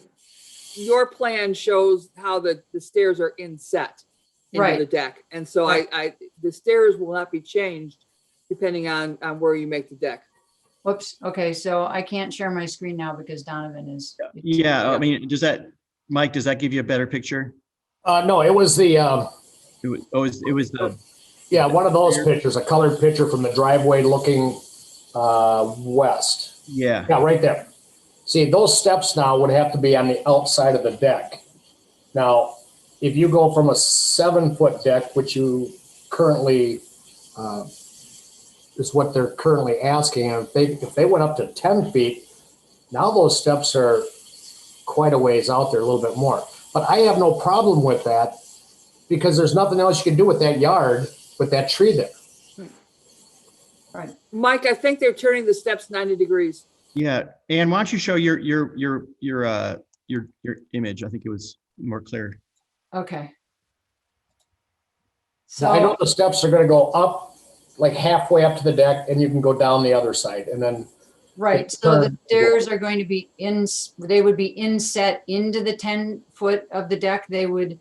[SPEAKER 8] your plan shows how the stairs are inset into
[SPEAKER 3] Right.
[SPEAKER 8] the deck. And so
[SPEAKER 3] Right.
[SPEAKER 8] the stairs will not be changed depending on where you make the deck.
[SPEAKER 3] Whoops. Okay. So I can't share my screen now because Donovan is.
[SPEAKER 5] Yeah, I mean, Mike, does that give you a better picture?
[SPEAKER 10] No, it was the,
[SPEAKER 5] It was the,
[SPEAKER 10] yeah, one of those pictures, a colored picture from the driveway looking west.
[SPEAKER 5] yeah.
[SPEAKER 10] Yeah, right there. See, those steps now would have to be on the outside of the deck. Now, if you go from a 7-foot deck, which you currently, is what they're currently asking, and if they went up to 10 feet, now those steps are quite a ways out there, a little bit more. But I have no problem with that because there's nothing else you can do with that yard, with that tree there.
[SPEAKER 3] Right.
[SPEAKER 8] Mike, I think they're turning the steps 90 degrees.
[SPEAKER 5] Yeah, and why don't you show your image? I think it was more clear.
[SPEAKER 3] Okay.
[SPEAKER 10] I know
[SPEAKER 3] So,
[SPEAKER 10] the steps are gonna go up, like halfway up to the deck, and you can go down the other side, and then,
[SPEAKER 3] right, so the stairs are going to be they would be inset into the 10-foot of the deck. They would,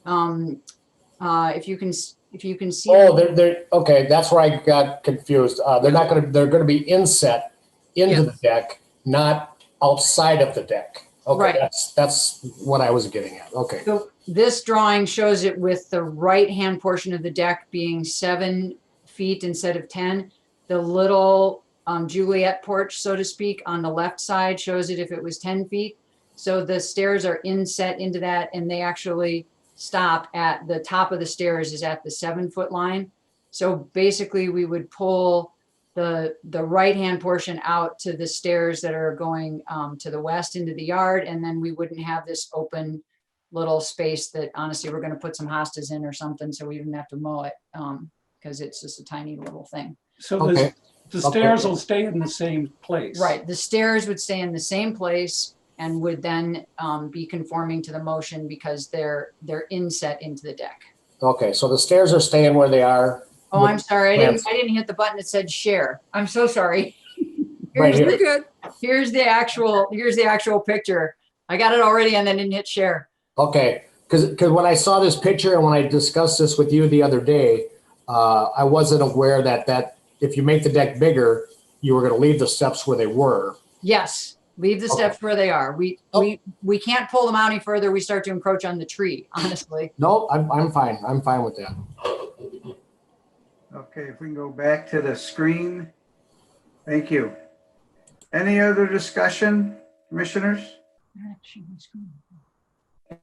[SPEAKER 3] if you can see.
[SPEAKER 10] oh, they're, okay, that's where I got confused. They're gonna be inset into the deck, not outside of the deck. Okay,
[SPEAKER 3] Right.
[SPEAKER 10] that's what I was getting at. Okay.
[SPEAKER 3] So this drawing shows it with the right-hand portion of the deck being 7 feet instead of 10. The little Juliet porch, so to speak, on the left side shows it if it was 10 feet. So the stairs are inset into that, and they actually stop at the top of the stairs is at the 7-foot line. So basically we would pull the right-hand portion out to the stairs that are going to the west into the yard, and then we wouldn't have this open little space that honestly we're going to put some hostas in or something, so we didn't have to mow it because it's just a tiny little thing.
[SPEAKER 7] So
[SPEAKER 10] Okay.
[SPEAKER 7] the stairs will stay in the same place.
[SPEAKER 3] Right, the stairs would stay in the same place and would then be conforming to the motion because they're inset into the deck.
[SPEAKER 10] Okay, so the stairs are staying where they are.
[SPEAKER 3] Oh, I'm sorry, I
[SPEAKER 10] Plans.
[SPEAKER 3] didn't hit the button that said share. I'm so sorry.
[SPEAKER 10] Right
[SPEAKER 3] Here's
[SPEAKER 10] here.
[SPEAKER 8] You're good.
[SPEAKER 3] Here's the actual picture. I got it already and then didn't hit share.
[SPEAKER 10] Okay, because when I saw this picture and when I discussed this with you the other day, I wasn't aware that if you make the deck bigger, you were going to leave the steps where they were.
[SPEAKER 3] Yes, leave the steps where they are. We can't pull them out any further. We start to encroach on the tree, honestly.
[SPEAKER 10] No, I'm fine. I'm fine with that.
[SPEAKER 1] Okay, if we can go back to the screen. Thank you. Any other discussion, commissioners?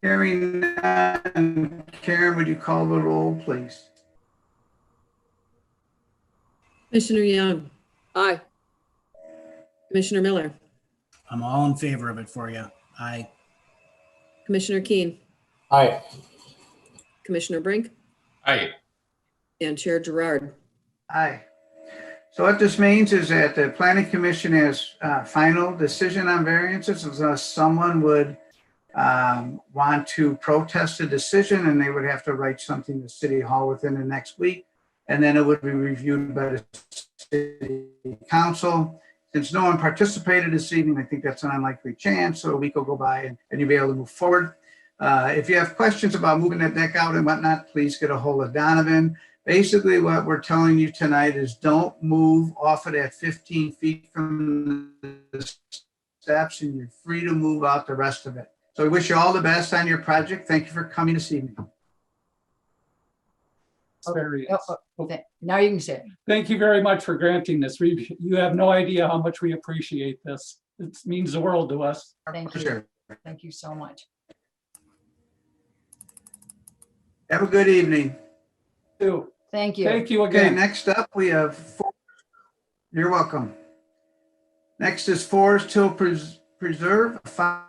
[SPEAKER 1] Hearing none. Karen, would you call the roll, please?
[SPEAKER 2] Commissioner Young,
[SPEAKER 8] Aye.
[SPEAKER 2] Commissioner Miller,
[SPEAKER 4] I'm all in favor of it for you. Aye.
[SPEAKER 2] Commissioner Keen,
[SPEAKER 10] Aye.
[SPEAKER 2] Commissioner Brink,
[SPEAKER 9] Aye.
[SPEAKER 2] and Chair Gerard.
[SPEAKER 1] Aye. So what this means is that the planning commission has final decision on variances unless someone would want to protest the decision, and they would have to write something to City Hall within the next week. And then it would be reviewed by the City Council. Since no one participated this evening, I think that's an unlikely chance. So a week will go by and you'll be able to move forward. If you have questions about moving that deck out and whatnot, please get a hold of Donovan. Basically, what we're telling you tonight is don't move off of that 15 feet from the steps, and you're free to move out the rest of it. So we wish you all the best on your project. Thank you for coming this evening.
[SPEAKER 3] Now you can say it.
[SPEAKER 7] Thank you very much for granting this. You have no idea how much we appreciate this. It means the world to us.
[SPEAKER 3] Thank
[SPEAKER 1] For
[SPEAKER 3] you.
[SPEAKER 1] sure.
[SPEAKER 3] Thank you so much.
[SPEAKER 1] Have a good evening.
[SPEAKER 7] Too.
[SPEAKER 3] Thank you.
[SPEAKER 7] Thank you
[SPEAKER 1] Okay,
[SPEAKER 7] again.
[SPEAKER 1] next up we have, you're welcome. Next is Forrest Hill Preserve, a final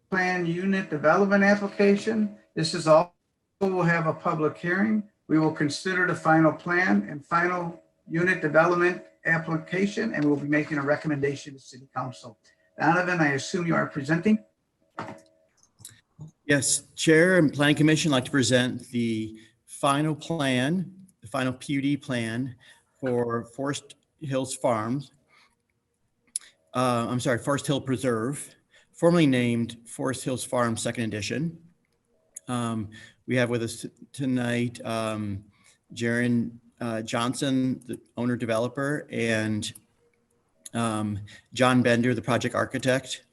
[SPEAKER 1] plan unit development application. This is all, we'll have a public hearing. We will consider the final plan and final unit development application, and we'll be making a recommendation to City Council. Donovan, I assume you are presenting?
[SPEAKER 5] Yes, Chair and Planning Commission like to present the final plan, the final PUD plan for Forest Hills Farms. Forest Hill Preserve, formerly named Forest Hills Farm Second Edition. We have with us tonight Jaron Johnson, the owner developer, and John Bender, the project architect.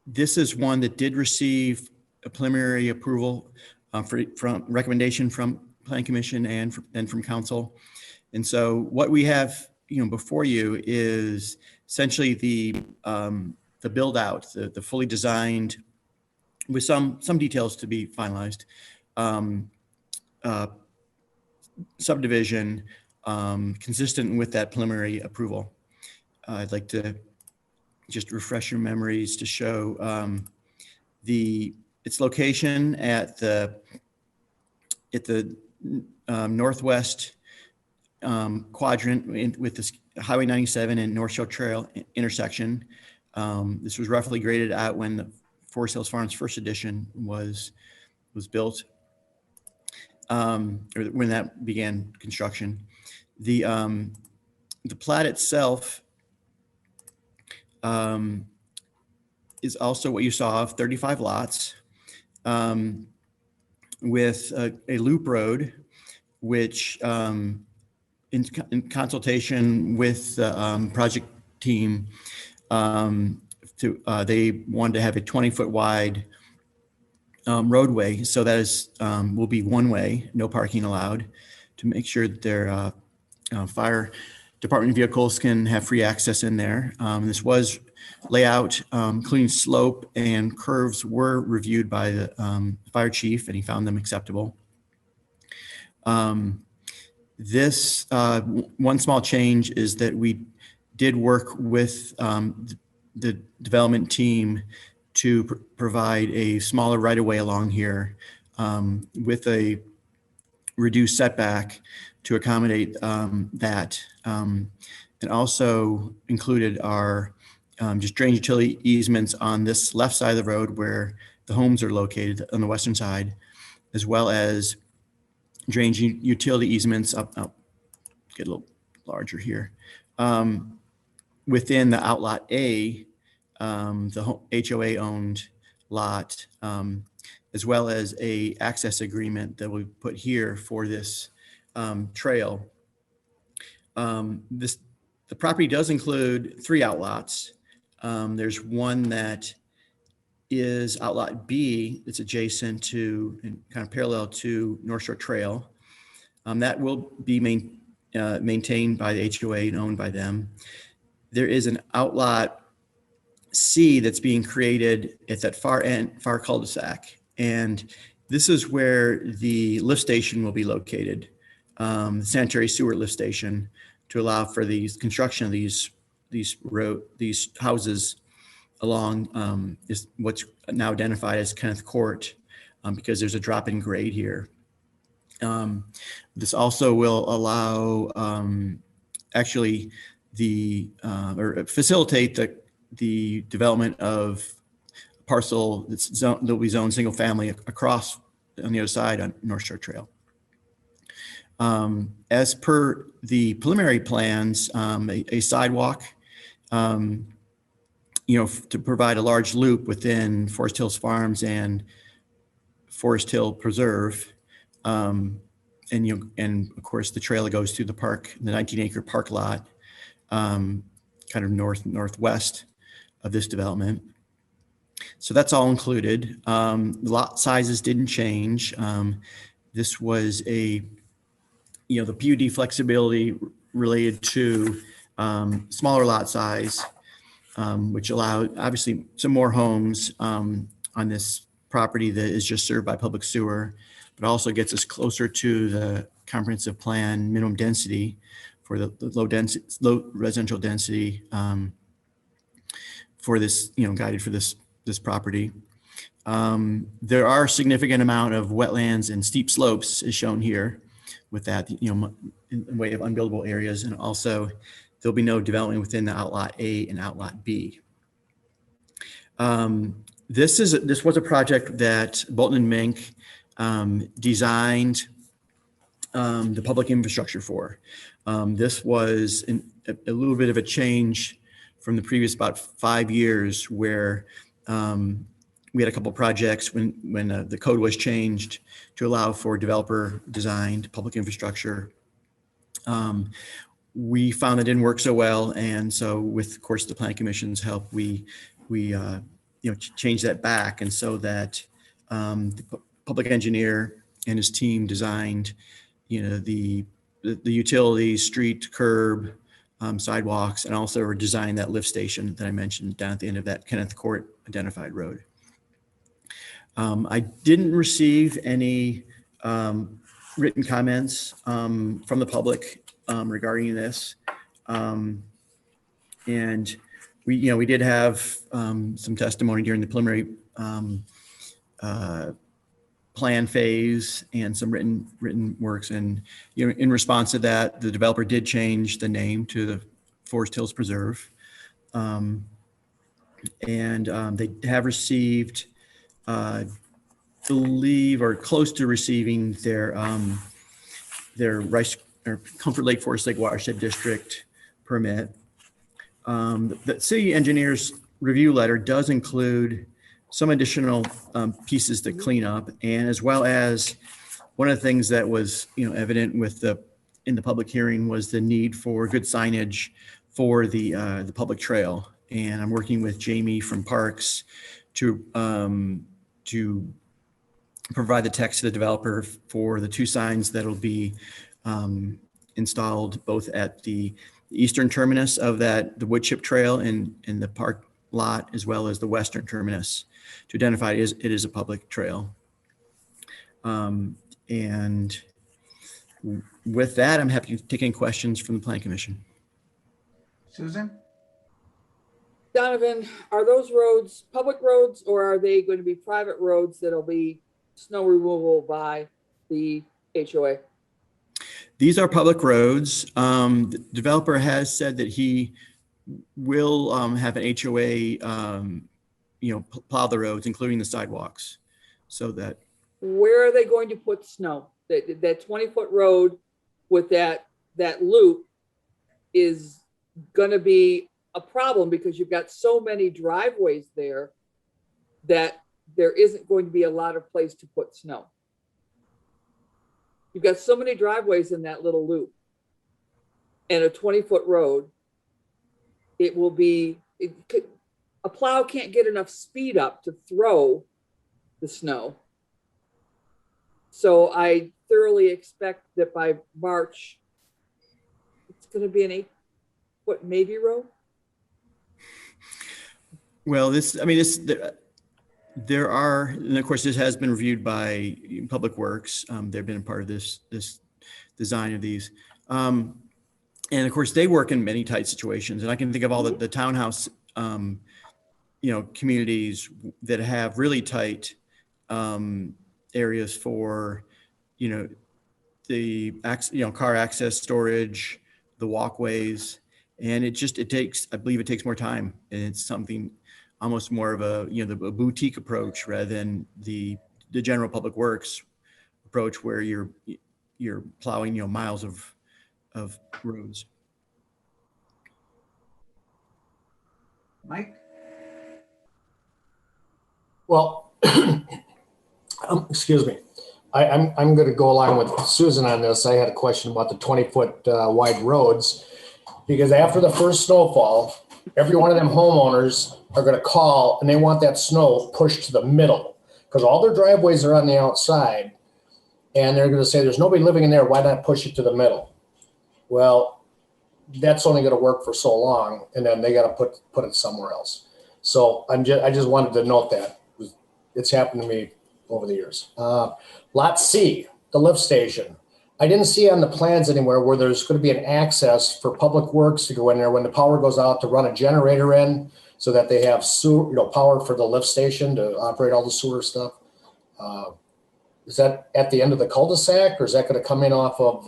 [SPEAKER 5] This is one that did receive a preliminary approval from recommendation from Planning Commission and from Council. And so what we have, before you is essentially the build out, the fully designed with some details to be finalized subdivision consistent with that preliminary approval. I'd like to just refresh your memories to show its location at the northwest quadrant with this Highway 97 and North Shore Trail intersection. This was roughly graded out when the Forest Hills Farms first edition was built, or when that began construction. The plat itself is also what you saw of 35 lots with a loop road, which in consultation with the project team, they wanted to have a 20-foot wide roadway. So that is will be one way, no parking allowed, to make sure that their fire department vehicles can have free access in there. This was layout, including slope and curves, were reviewed by the fire chief, and he found them acceptable. This one small change is that we did work with the development team to provide a smaller right-of-way along here with a reduced setback to accommodate that, and also included our just drainage utility easements on this left side of the road where the homes are located on the western side, as well as drainage utility easements up, get a little larger here, within the outlot A, the HOA owned lot, as well as a access agreement that we put here for this trail. The property does include 3 outlots. There's one that is outlot B. It's adjacent to and kind of parallel to North Shore Trail. That will be maintained by the HOA and owned by them. There is an outlot C that's being created at that far end, far cul-de-sac. And this is where the lift station will be located, the sanitary sewer lift station, to allow for the construction of these houses along is what's now identified as Kenneth Court, because there's a drop in grade here. This also will allow actually or facilitate the development of parcel that will be zoned single family across on the other side on North Shore Trail. As per the preliminary plans, a sidewalk, to provide a large loop within Forest Hills Farms and Forest Hill Preserve. And of course the trail that goes through the park, the 19-acre park lot, kind of northwest of this development. So that's all included. The lot sizes didn't change. This was the PUD flexibility related to smaller lot size, which allowed obviously some more homes on this property that is just served by public sewer, but also gets us closer to the comprehensive plan minimum density for the low residential density for this, guided for this property. There are a significant amount of wetlands and steep slopes as shown here with that, in the way of unbuildable areas. And also there'll be no development within the outlot A and outlot B. This was a project that Bolton and Mink designed the public infrastructure for. This was a little bit of a change from the previous about 5 years, where we had a couple of projects when the code was changed to allow for developer designed public infrastructure. We found that didn't work so well, and so with, of course, the Planning Commission's help, we changed that back, and so that the public engineer and his team designed, the utilities, street, curb, sidewalks, and also designed that lift station that I mentioned down at the end of that Kenneth Court identified road. I didn't receive any written comments from the public regarding this, and we did have some testimony during the preliminary plan phase and some written works. And, you know, in response to that, the developer did change the name to the Forest Hills Preserve. They have received, believe, or close to receiving their Rice or Comfort Lake Forest Lake Watershed District permit. The city engineer's review letter does include some additional pieces to clean up, and as well as one of the things that was, you know, evident in the public hearing was the need for good signage for the public trail. And I'm working with Jamie from Parks to provide the text to the developer for the 2 signs that'll be installed both at the eastern terminus of the wood chip trail in the park lot, as well as the western terminus, to identify it is a public trail. And with that, I'm happy to take any questions from the Planning Commission.
[SPEAKER 1] Susan?
[SPEAKER 8] Donovan, are those roads public roads, or are they going to be private roads that'll be snow removal by the HOA?
[SPEAKER 5] These are public roads. The developer has said that he will have an HOA, plow the roads, including the sidewalks, so that.
[SPEAKER 8] Where are they going to put snow? That 20-foot road with that loop is going to be a problem, because you've got so many driveways there that there isn't going to be a lot of place to put snow. You've got so many driveways in that little loop, and a 20-foot road. A plow can't get enough speed up to throw the snow. So I thoroughly expect that by March, it's going to be an 8-foot maybe road.
[SPEAKER 5] Well, there are, and of course, this has been reviewed by Public Works. They've been a part of this design of these. And of course, they work in many tight situations. And I can think of all the townhouse, communities that have really tight areas for, the car access, storage, the walkways. And I believe it takes more time, and it's something almost more of a boutique approach rather than the general Public Works approach, where you're plowing miles of roads.
[SPEAKER 1] Mike?
[SPEAKER 10] Well, excuse me. I'm going to go along with Susan on this. I had a question about the 20-foot wide roads, because after the first snowfall, every one of them homeowners are going to call and they want that snow pushed to the middle, because all their driveways are on the outside, and they're going to say, there's nobody living in there. Why not push it to the middle? Well, that's only going to work for so long, and then they got to put it somewhere else. So I just wanted to note that it's happened to me over the years. Lot C, the lift station. I didn't see on the plans anywhere where there's going to be an access for Public Works to go in there when the power goes out, to run a generator in, so that they have power for the lift station to operate all the sewer stuff. Is that at the end of the cul-de-sac, or is that going to come in off of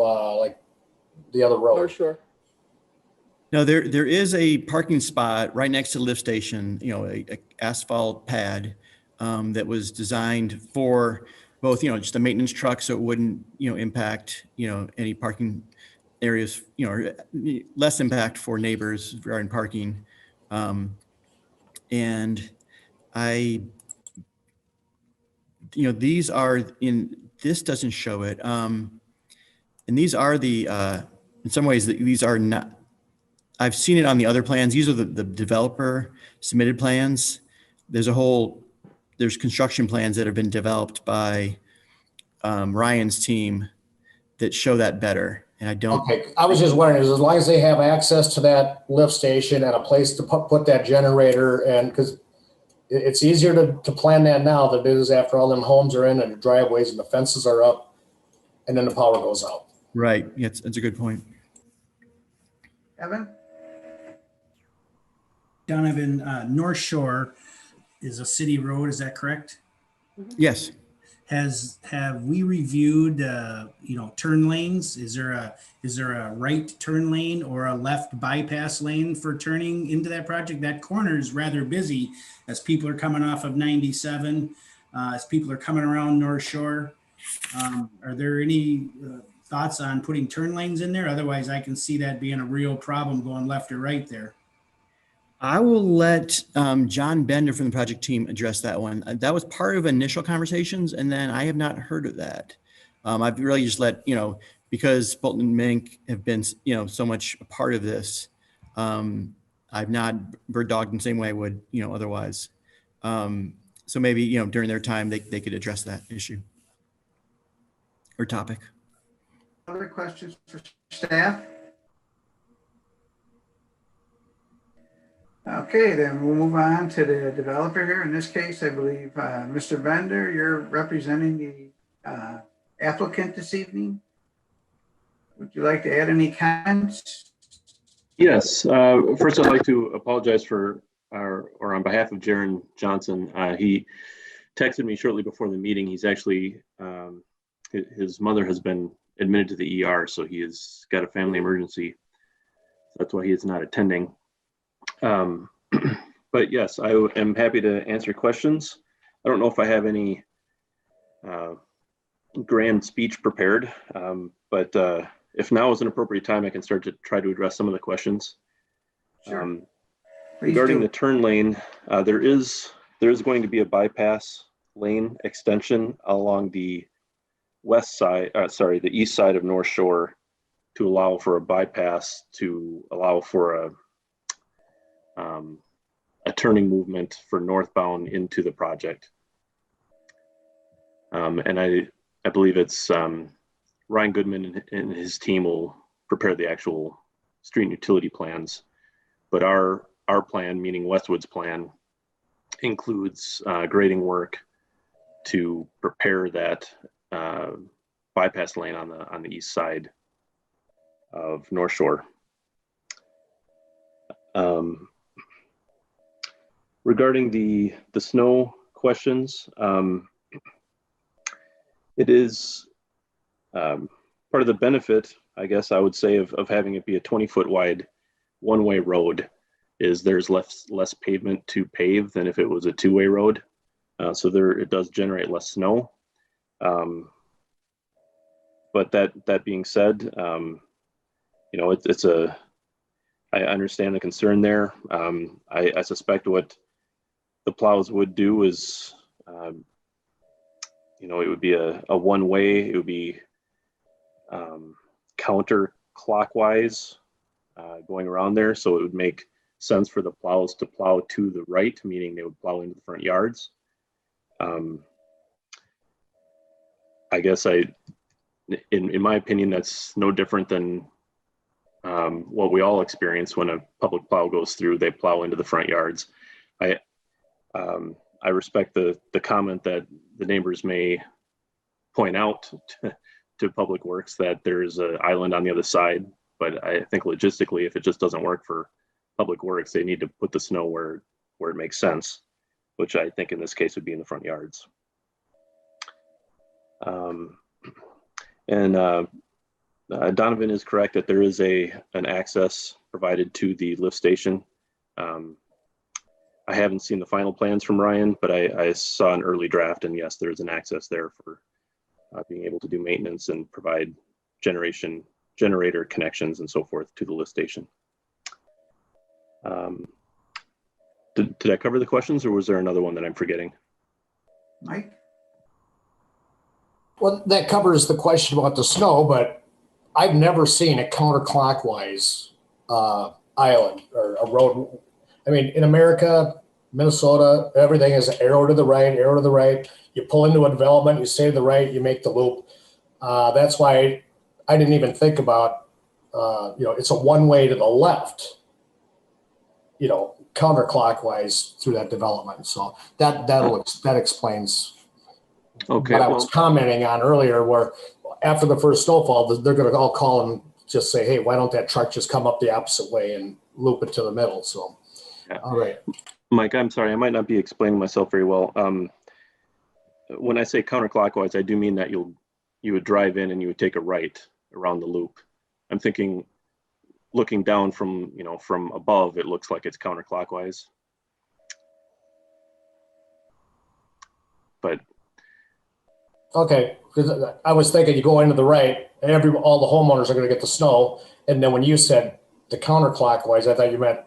[SPEAKER 10] the other road?
[SPEAKER 8] For sure.
[SPEAKER 5] No, there is a parking spot right next to the lift station, a asphalt pad that was designed for both, just a maintenance truck, so it wouldn't, impact, any parking areas, or less impact for neighbors regarding parking. And these are this doesn't show it. And these are in some ways, these are not, I've seen it on the other plans. These are the developer submitted plans. There's construction plans that have been developed by Ryan's team that show that better. And I don't.
[SPEAKER 10] Okay, I was just wondering, as long as they have access to that lift station and a place to put that generator, and because it's easier to plan that now than it is after all them homes are in and the driveways and the fences are up, and then the power goes out.
[SPEAKER 5] Right. Yeah, that's a good point.
[SPEAKER 1] Evan?
[SPEAKER 4] Donovan, North Shore is a city road, is that correct?
[SPEAKER 5] Yes.
[SPEAKER 4] have we reviewed, turn lanes? Is there a right turn lane or a left bypass lane for turning into that project? That corner is rather busy as people are coming off of 97, as people are coming around North Shore. Are there any thoughts on putting turn lanes in there? Otherwise, I can see that being a real problem going left or right there.
[SPEAKER 5] I will let John Bender from the project team address that one. That was part of initial conversations, and then I have not heard of that. I've really just let, because Bolton and Mink have been, so much a part of this. I've not bird dogged in the same way I would, otherwise. So maybe, during their time, they could address that issue or topic.
[SPEAKER 1] Other questions for staff? Okay, then we'll move on to the developer here. In this case, I believe, Mr. Bender, you're representing the applicant this evening. Would you like to add any comments?
[SPEAKER 11] Yes. First, I'd like to apologize for or on behalf of Jaron Johnson. He texted me shortly before the meeting. He's actually, his mother has been admitted to the ER, so he has got a family emergency. That's why he is not attending. But yes, I am happy to answer questions. I don't know if I have any grand speech prepared, but if now is an appropriate time, I can start to try to address some of the questions.
[SPEAKER 1] Sure.
[SPEAKER 11] Regarding the turn lane, there is going to be a bypass lane extension along the west side, the east side of North Shore, to allow for a bypass, to allow for a turning movement for northbound into the project. And I believe it's Ryan Goodman and his team will prepare the actual street and utility plans. But our plan, meaning Westwood's plan, includes grading work to prepare that bypass lane on the east side of North Shore. Regarding the snow questions, it is part of the benefit, I guess I would say, of having it be a 20-foot wide one-way road is there's less pavement to pave than if it was a two-way road. So it does generate less snow. But that being said, I understand the concern there. I suspect what the plows would do is, it would be a one-way. It would be counterclockwise going around there. So it would make sense for the plows to plow to the right, meaning they would plow into the front yards. I guess in my opinion, that's no different than what we all experience when a public plow goes through. They plow into the front yards. I respect the comment that the neighbors may point out to Public Works that there's an island on the other side, but I think logistically, if it just doesn't work for Public Works, they need to put the snow where it makes sense, which I think in this case would be in the front yards. Donovan is correct that there is an access provided to the lift station. I haven't seen the final plans from Ryan, but I saw an early draft, and yes, there's an access there for being able to do maintenance and provide generator connections and so forth to the lift station. Did I cover the questions, or was there another one that I'm forgetting?
[SPEAKER 1] Mike?
[SPEAKER 10] Well, that covers the question about the snow, but I've never seen a counterclockwise island or a road. I mean, in America, Minnesota, everything is arrow to the right, arrow to the right. You pull into a development, you stay to the right, you make the loop. That's why I didn't even think about, it's a one way to the left, counterclockwise through that development. So that explains
[SPEAKER 11] Okay,
[SPEAKER 10] what I was commenting on earlier, where after the first snowfall, they're going to all call and just say, hey, why don't that truck just come up the opposite way and loop it to the middle? So, yeah. All right.
[SPEAKER 11] Mike, I'm sorry, I might not be explaining myself very well. when I say counterclockwise, I do mean that you would drive in and you would take a right around the loop. I'm thinking looking down from, from above, it looks like it's counterclockwise. But
[SPEAKER 10] Okay, because I was thinking you go into the right, and all the homeowners are going to get the snow. And then when you said the counterclockwise, I thought you meant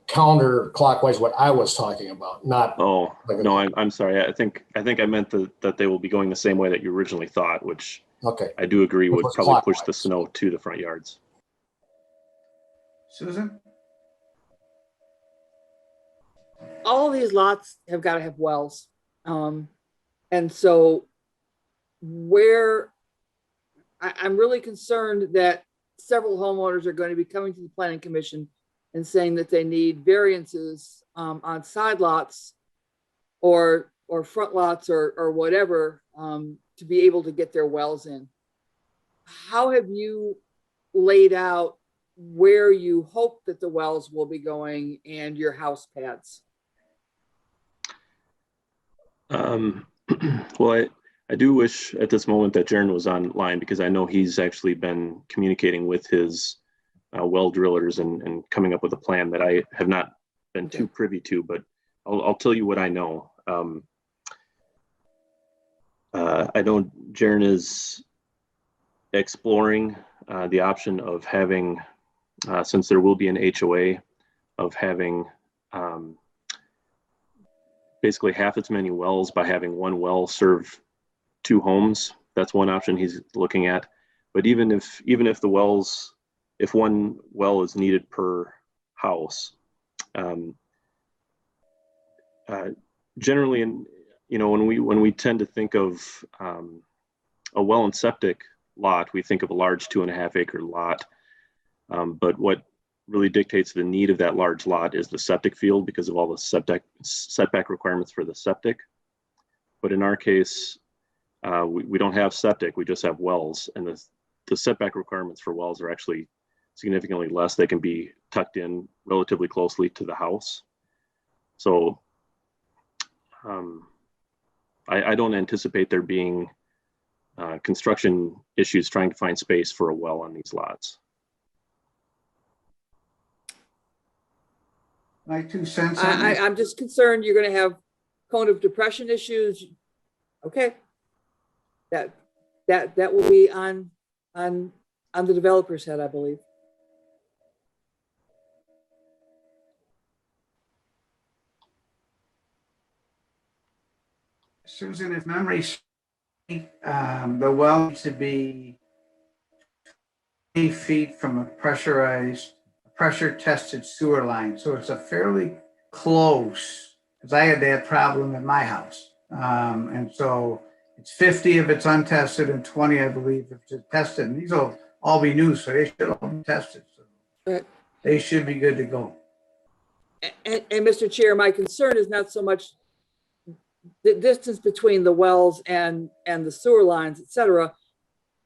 [SPEAKER 10] counterclockwise what I was talking about, not.
[SPEAKER 11] oh no, I'm sorry. I think I meant that they will be going the same way that you originally thought, which
[SPEAKER 10] Okay.
[SPEAKER 11] I do agree
[SPEAKER 10] Which
[SPEAKER 11] would
[SPEAKER 10] was
[SPEAKER 11] probably push the
[SPEAKER 10] clockwise.
[SPEAKER 11] snow to the front yards.
[SPEAKER 1] Susan?
[SPEAKER 8] All of these lots have got to have wells. And so I'm really concerned that several homeowners are going to be coming to the planning commission and saying that they need variances on side lots or front lots or whatever to be able to get their wells in. How have you laid out where you hope that the wells will be going and your house pads?
[SPEAKER 11] Well, I do wish at this moment that Jaron was online, because I know he's actually been communicating with his well drillers and coming up with a plan that I have not been too privy to, but I'll tell you what I know. I know Jaron is exploring the option of having, since there will be an HOA, of having basically half as many wells by having one well serve 2 homes. That's one option he's looking at. But even if the wells, if one well is needed per house, generally, when we tend to think of a well and septic lot, we think of a large 2.5 acre lot. But what really dictates the need of that large lot is the septic field, because of all the setback requirements for the septic. But in our case, we don't have septic, we just have wells, and the setback requirements for wells are actually significantly less. They can be tucked in relatively closely to the house. So I don't anticipate there being construction issues trying to find space for a well on these lots.
[SPEAKER 1] My 2 cents on this.
[SPEAKER 8] I'm just concerned you're going to have cone of depression issues. Okay. That will be on the developer's head, I believe.
[SPEAKER 1] Susan, if memory serves me, the well needs to be 20 feet from a pressure tested sewer line. So it's a fairly close, because I had that problem at my house. And so it's 50 if it's untested and 20, I believe, if it's tested. And these will all be new, so they should all be tested. So they should be good to go.
[SPEAKER 8] And Mr. Chair, my concern is not so much the distance between the wells and the sewer lines, et cetera.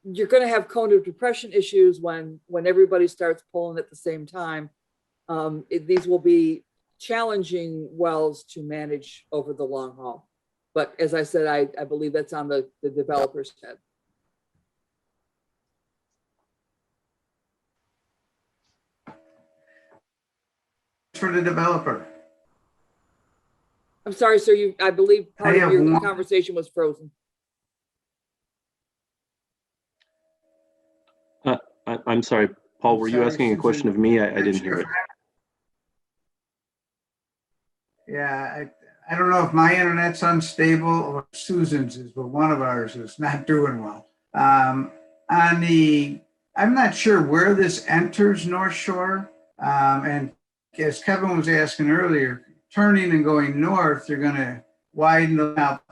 [SPEAKER 8] You're going to have cone of depression issues when everybody starts pulling at the same time. These will be challenging wells to manage over the long haul. But as I said, I believe that's on the developer's head.
[SPEAKER 1] For the developer.
[SPEAKER 8] I'm sorry, sir. I believe part of your
[SPEAKER 1] one.
[SPEAKER 8] conversation was frozen.
[SPEAKER 11] I'm sorry, Paul, were you asking a question of me? I didn't hear it.
[SPEAKER 1] Yeah, I don't know if my internet's unstable or Susan's is, but one of ours is not doing well. I'm not sure where this enters North Shore. And as Kevin was asking earlier, turning and going north, you're going to widen it out.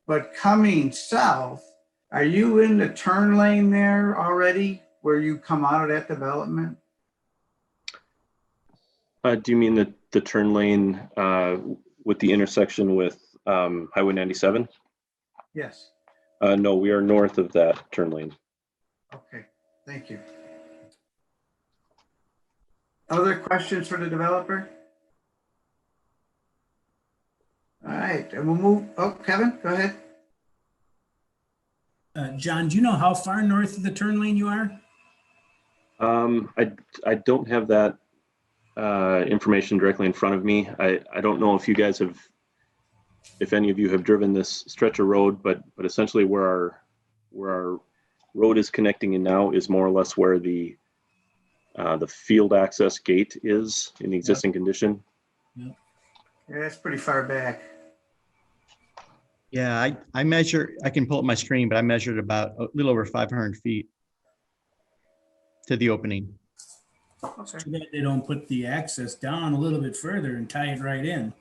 [SPEAKER 1] But coming south, are you in the turn lane there already, where you come out of that development?
[SPEAKER 11] Do you mean the turn lane with the intersection with Highway 97?
[SPEAKER 1] Yes.
[SPEAKER 11] No, we are north of that turn lane.
[SPEAKER 1] Okay, thank you. Other questions for the developer? All right, and we'll move. Oh, Kevin, go ahead.
[SPEAKER 4] John, do you know how far north of the turn lane you are?
[SPEAKER 11] I don't have that information directly in front of me. I don't know if you guys have, if any of you have driven this stretch of road, but essentially where our road is connecting in now is more or less where the field access gate is in the existing condition.
[SPEAKER 1] Yeah, that's pretty far back.
[SPEAKER 5] Yeah, I measure, I can pull up my screen, but I measured about a little over 500 feet to the opening.
[SPEAKER 1] Okay.
[SPEAKER 4] Too bad they don't put the access down a little bit further and tie it right in.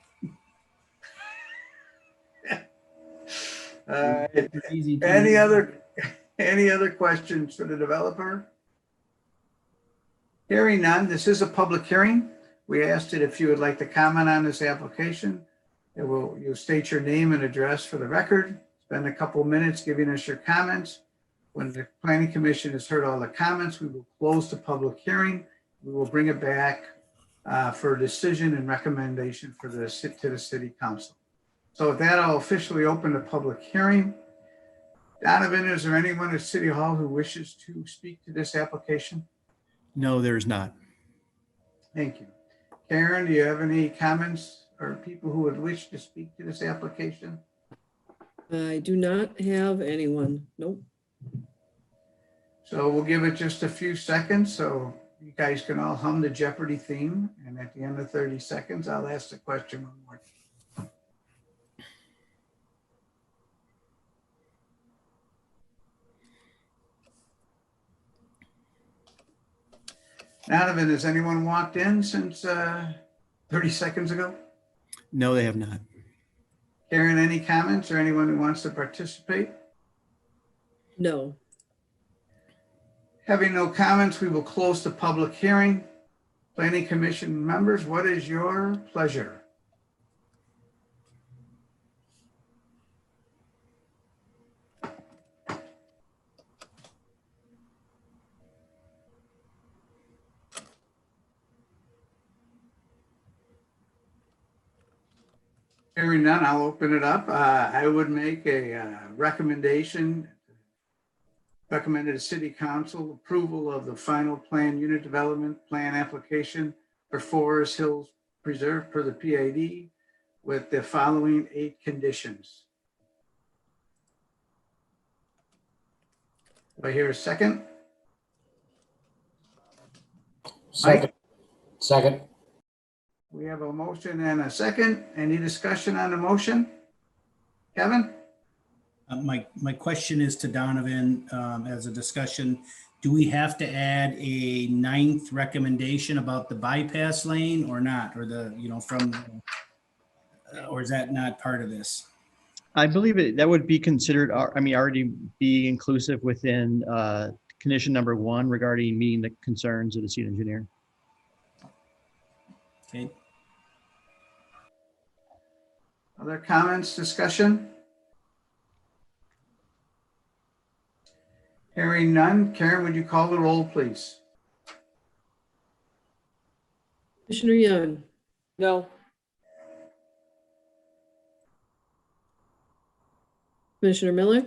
[SPEAKER 4] Easy
[SPEAKER 1] Any
[SPEAKER 4] to-
[SPEAKER 1] other questions for the developer? Hearing none, this is a public hearing. We asked it if you would like to comment on this application. You'll state your name and address for the record. Spend a couple minutes giving us your comments. When the planning commission has heard all the comments, we will close the public hearing. We will bring it back for a decision and recommendation to the city council. So with that, I'll officially open the public hearing. Donovan, is there anyone at City Hall who wishes to speak to this application?
[SPEAKER 5] No, there's not.
[SPEAKER 1] Thank you. Karen, do you have any comments or people who would wish to speak to this application?
[SPEAKER 2] I do not have anyone. Nope.
[SPEAKER 1] So we'll give it just a few seconds so you guys can all hum the Jeopardy theme. And at the end of 30 seconds, I'll ask the question one more time. Donovan, has anyone walked in since 30 seconds ago?
[SPEAKER 5] No, they have not.
[SPEAKER 1] Karen, any comments or anyone who wants to participate?
[SPEAKER 2] No.
[SPEAKER 1] Having no comments, we will close the public hearing. Planning Commission members, what is your pleasure? Hearing none, I'll open it up. I would make a recommended to City Council approval of the final plan unit development plan application for Forest Hills Preserve per the PID with the following 8 conditions. Do I hear a second?
[SPEAKER 10] Second.
[SPEAKER 1] We have a motion and a second. Any discussion on the motion? Kevin?
[SPEAKER 4] My question is to Donovan, as a discussion, do we have to add a 9th recommendation about the bypass lane or not? Or or is that not part of this?
[SPEAKER 5] I believe that would be considered, already be inclusive within condition number 1 regarding meeting the concerns of the city engineer.
[SPEAKER 4] Okay.
[SPEAKER 1] Other comments, discussion? Hearing none. Karen, would you call the roll, please?
[SPEAKER 2] Commissioner Young,
[SPEAKER 8] No.
[SPEAKER 2] Commissioner Miller,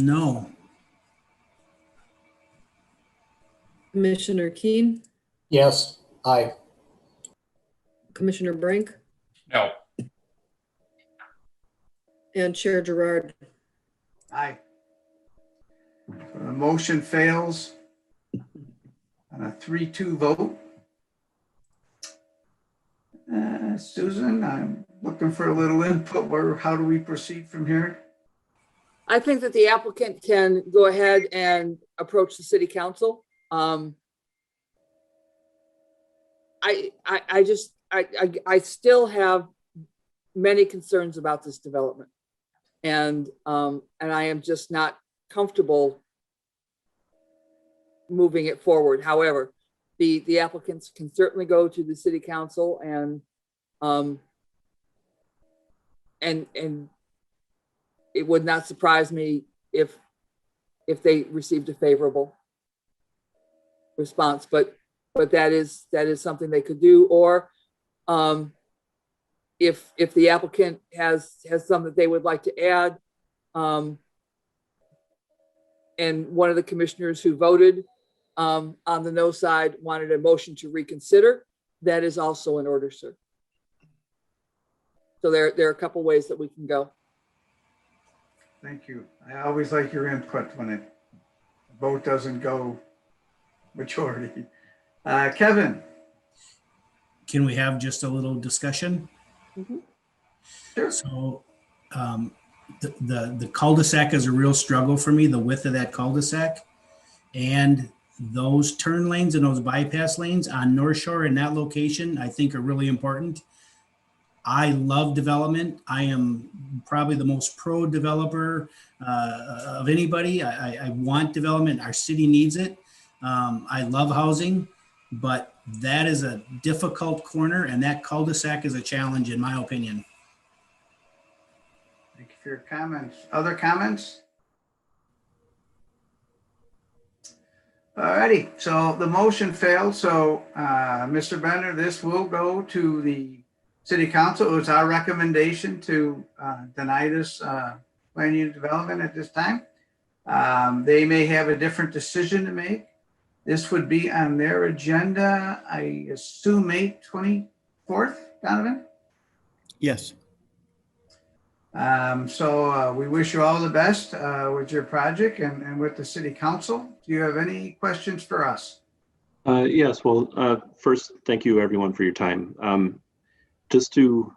[SPEAKER 4] No.
[SPEAKER 2] Commissioner Keen,
[SPEAKER 10] Yes. Aye.
[SPEAKER 2] Commissioner Brink,
[SPEAKER 9] No.
[SPEAKER 2] and Chair Gerard.
[SPEAKER 1] Aye. So the motion fails on a 3-2 vote. Susan, I'm looking for a little input. How do we proceed from here?
[SPEAKER 8] I think that the applicant can go ahead and approach the city council. I still have many concerns about this development. And I am just not comfortable moving it forward. However, the applicants can certainly go to the city council and it would not surprise me if they received a favorable response, but that is something they could do, or if the applicant has some that they would like to add, and one of the commissioners who voted on the no side wanted a motion to reconsider, that is also in order, sir. So there are a couple ways that we can go.
[SPEAKER 1] Thank you. I always like your input when the vote doesn't go majority. Kevin?
[SPEAKER 4] Can we have just a little discussion?
[SPEAKER 1] Sure.
[SPEAKER 4] So the cul-de-sac is a real struggle for me, the width of that cul-de-sac. And those turn lanes and those bypass lanes on North Shore in that location, I think are really important. I love development. I am probably the most pro developer of anybody. I want development. Our city needs it. I love housing, but that is a difficult corner, and that cul-de-sac is a challenge in my opinion.
[SPEAKER 1] Thank you for your comments. Other comments? All righty, so the motion failed. So Mr. Bender, this will go to the City Council. It was our recommendation to deny this plan unit development at this time. They may have a different decision to make. This would be on their agenda, I assume, May 24th, Donovan?
[SPEAKER 5] Yes.
[SPEAKER 1] So we wish you all the best with your project and with the City Council. Do you have any questions for us?
[SPEAKER 11] Yes, well, first, thank you everyone for your time. Just to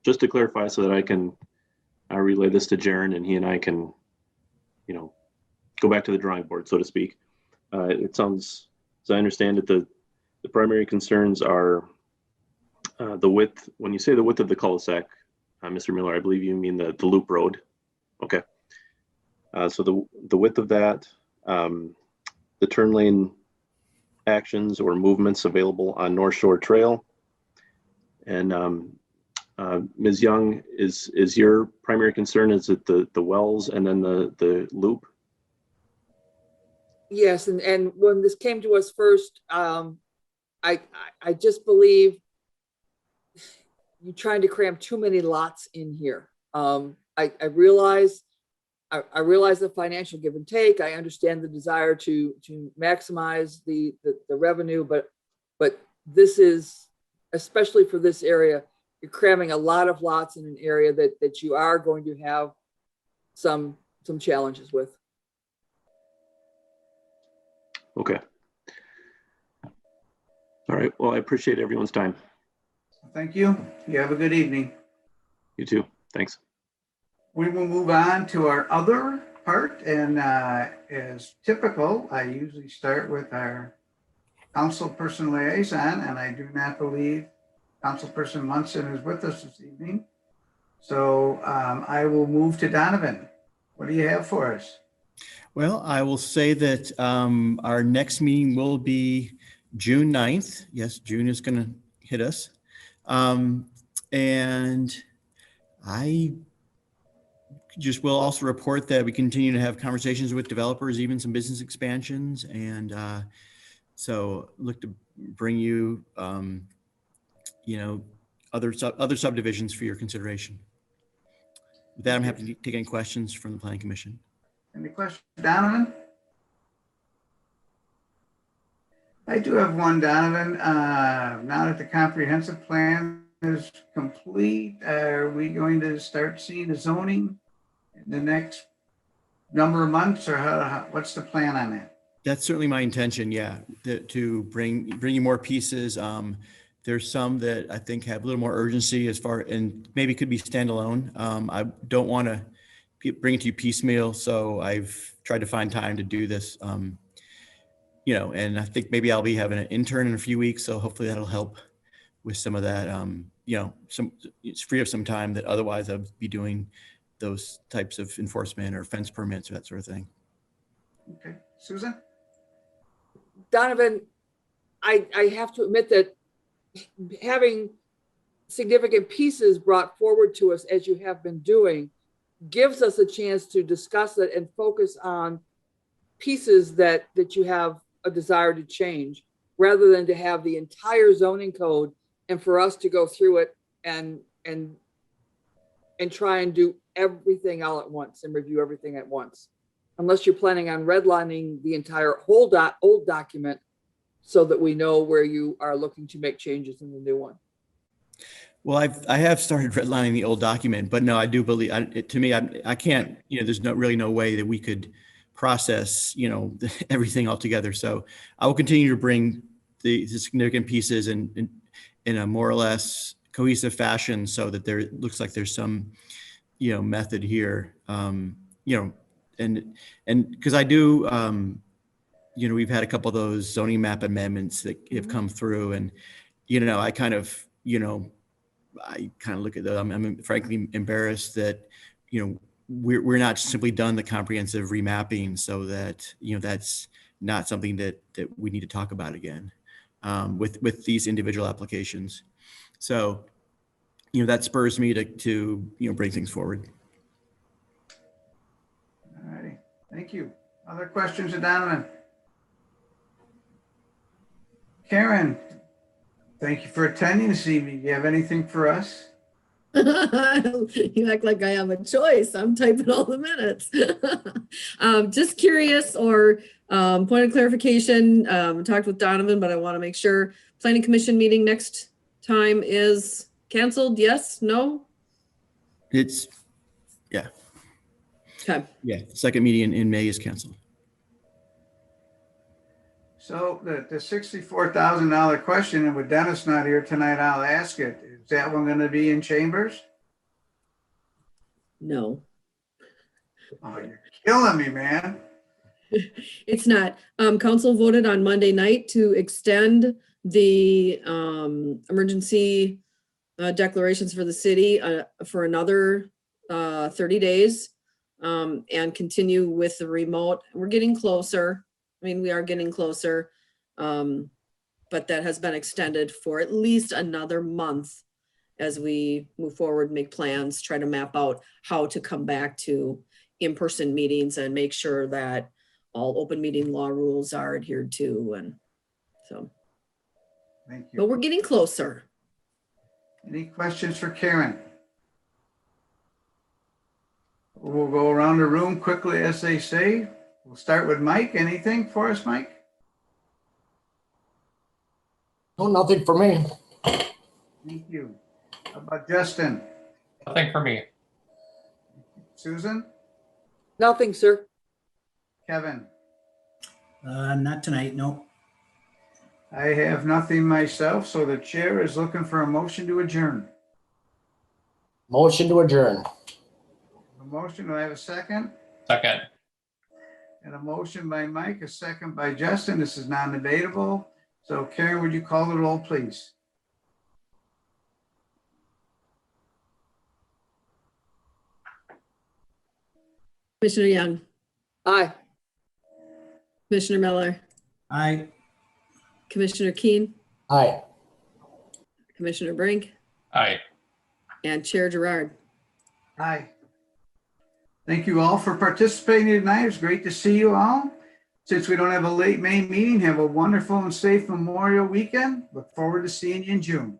[SPEAKER 11] clarify so that I can relay this to Jaren and he and I can, go back to the drawing board, so to speak. It sounds, as I understand it, the primary concerns are the width. When you say the width of the cul-de-sac, Mr. Miller, I believe you mean the loop road. Okay. So the width of that, the turn lane actions or movements available on North Shore Trail. And Ms. Young, is your primary concern, is it the wells and then the loop?
[SPEAKER 8] Yes, and when this came to us first, I just believe you're trying to cram too many lots in here. I realize the financial give and take. I understand the desire to maximize the revenue, but this is, especially for this area, you're cramming a lot of lots in an area that you are going to have some challenges with.
[SPEAKER 11] Okay. All right. Well, I appreciate everyone's time.
[SPEAKER 1] Thank you. You have a good evening.
[SPEAKER 11] You too. Thanks.
[SPEAKER 1] We will move on to our other part. And as typical, I usually start with our councilperson liaison, and I do not believe Councilperson Munson is with us this evening. So I will move to Donovan. What do you have for us?
[SPEAKER 5] Well, I will say that our next meeting will be June 9th. Yes, June is going to hit us. And I just will also report that we continue to have conversations with developers, even some business expansions. And so look to bring you, other subdivisions for your consideration. With that, I'm happy to take any questions from the Planning Commission.
[SPEAKER 1] Any questions, Donovan? I do have one, Donovan. Now that the comprehensive plan is complete, are we going to start seeing the zoning in the next number of months, or what's the plan on that?
[SPEAKER 5] That's certainly my intention, yeah, to bring you more pieces. There's some that I think have a little more urgency and maybe could be standalone. I don't want to bring it to you piecemeal, so I've tried to find time to do this. And I think maybe I'll be having an intern in a few weeks, so hopefully that'll help with some of that. It's free up some time that otherwise I'd be doing those types of enforcement or fence permits or that sort of thing.
[SPEAKER 1] Okay, Susan?
[SPEAKER 8] Donovan, I have to admit that having significant pieces brought forward to us, as you have been doing, gives us a chance to discuss it and focus on pieces that you have a desire to change, rather than to have the entire zoning code and for us to go through it and and try and do everything all at once and review everything at once. Unless you're planning on redlining the entire old document so that we know where you are looking to make changes in the new one.
[SPEAKER 5] Well, I have started redlining the old document, but no, I do believe, to me, I can't, there's really no way that we could process, everything all together. So I will continue to bring the significant pieces in a more or less cohesive fashion so that there looks like there's some, method here, and because I do, we've had a couple of those zoning map amendments that have come through, and, I kind of look at those. I'm frankly embarrassed that, we're not simply done the comprehensive remapping, so that, that's not something that we need to talk about again with these individual applications. So, that spurs me to bring things forward.
[SPEAKER 1] All righty, thank you. Other questions of Donovan? Karen, thank you for attending this evening. Do you have anything for us?
[SPEAKER 2] You act like I have a choice. I'm typing all the minutes. Just curious, or point of clarification, talked with Donovan, but I want to make sure planning commission meeting next time is canceled. Yes, no?
[SPEAKER 5] Okay. Yeah, second meeting in May is canceled.
[SPEAKER 1] So the $64,000 question, and with Dennis not here tonight, I'll ask it. Is that one going to be in chambers?
[SPEAKER 2] No,
[SPEAKER 1] Oh, you're killing me, man.
[SPEAKER 2] it's not. Council voted on Monday night to extend the emergency declarations for the city for another 30 days and continue with the remote. We're getting closer. I mean, we are getting closer, but that has been extended for at least another month as we move forward, make plans, try to map out how to come back to in-person meetings and make sure that all open meeting law rules are adhered to. And so,
[SPEAKER 1] Thank
[SPEAKER 2] but
[SPEAKER 1] you.
[SPEAKER 2] we're getting closer.
[SPEAKER 1] Any questions for Karen? We'll go around the room quickly, as they say. We'll start with Mike. Anything for us, Mike?
[SPEAKER 10] No, nothing for me.
[SPEAKER 1] Thank you. How about Justin?
[SPEAKER 9] Nothing for me.
[SPEAKER 1] Susan?
[SPEAKER 8] Nothing, sir.
[SPEAKER 1] Kevin?
[SPEAKER 4] Not tonight, no.
[SPEAKER 1] I have nothing myself, so the chair is looking for a motion to adjourn.
[SPEAKER 10] Motion to adjourn.
[SPEAKER 1] A motion, do I have a second?
[SPEAKER 9] Second.
[SPEAKER 1] And a motion by Mike, a second by Justin. This is non-debatable. So Karen, would you call the roll, please?
[SPEAKER 2] Commissioner Young,
[SPEAKER 8] Aye.
[SPEAKER 2] Commissioner Miller,
[SPEAKER 4] Aye.
[SPEAKER 2] Commissioner Keen,
[SPEAKER 10] Aye.
[SPEAKER 2] Commissioner Brink,
[SPEAKER 9] Aye.
[SPEAKER 2] and Chair Gerard.
[SPEAKER 1] Aye. Thank you all for participating tonight. It's great to see you all. Since we don't have a late May meeting, have a wonderful and safe Memorial weekend. Look forward to seeing you in June.